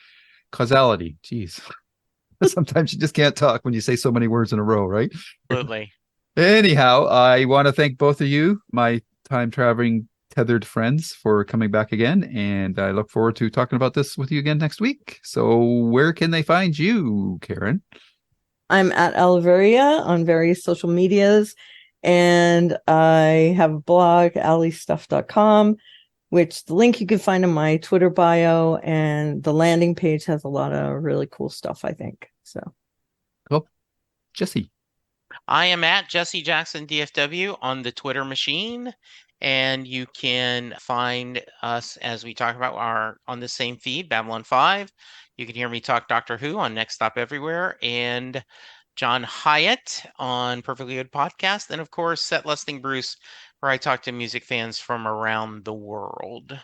Jeez. Sometimes you just can't talk when you say so many words in a row, right? Absolutely. Anyhow, I want to thank both of you, my time-traveling tethered friends, for coming back again, and I look forward to talking about this with you again next week. So where can they find you, Karen? I'm at Alvaria on various social medias, and I have a blog, alliestuff.com, which the link you can find in my Twitter bio, and the landing page has a lot of really cool stuff, I think. So cool. Jesse. I am at Jesse Jackson DFW on the Twitter machine. And you can find us, as we talk about, on the same feed, Babylon 5. You can hear me talk Doctor Who on Next Stop Everywhere, and John Hyatt on Perfectly Good Podcast, and of course, Set Lusting Bruce, where I talk to music fans from around the world.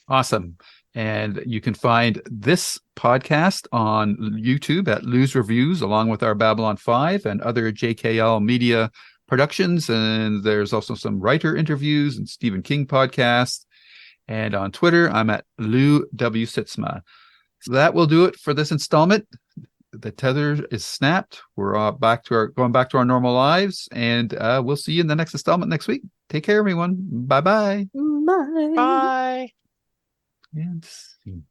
Awesome. And you can find this podcast on YouTube at Lou's Reviews, along with our Babylon 5 and other JKL media productions, and there's also some writer interviews and Stephen King podcasts. And on Twitter, I'm at Lou W. Sitzma. So that will do it for this installment. The tether is snapped. We're going back to our normal lives, and we'll see you in the next installment next week. Take care, everyone. Bye-bye. Bye. Bye. And see.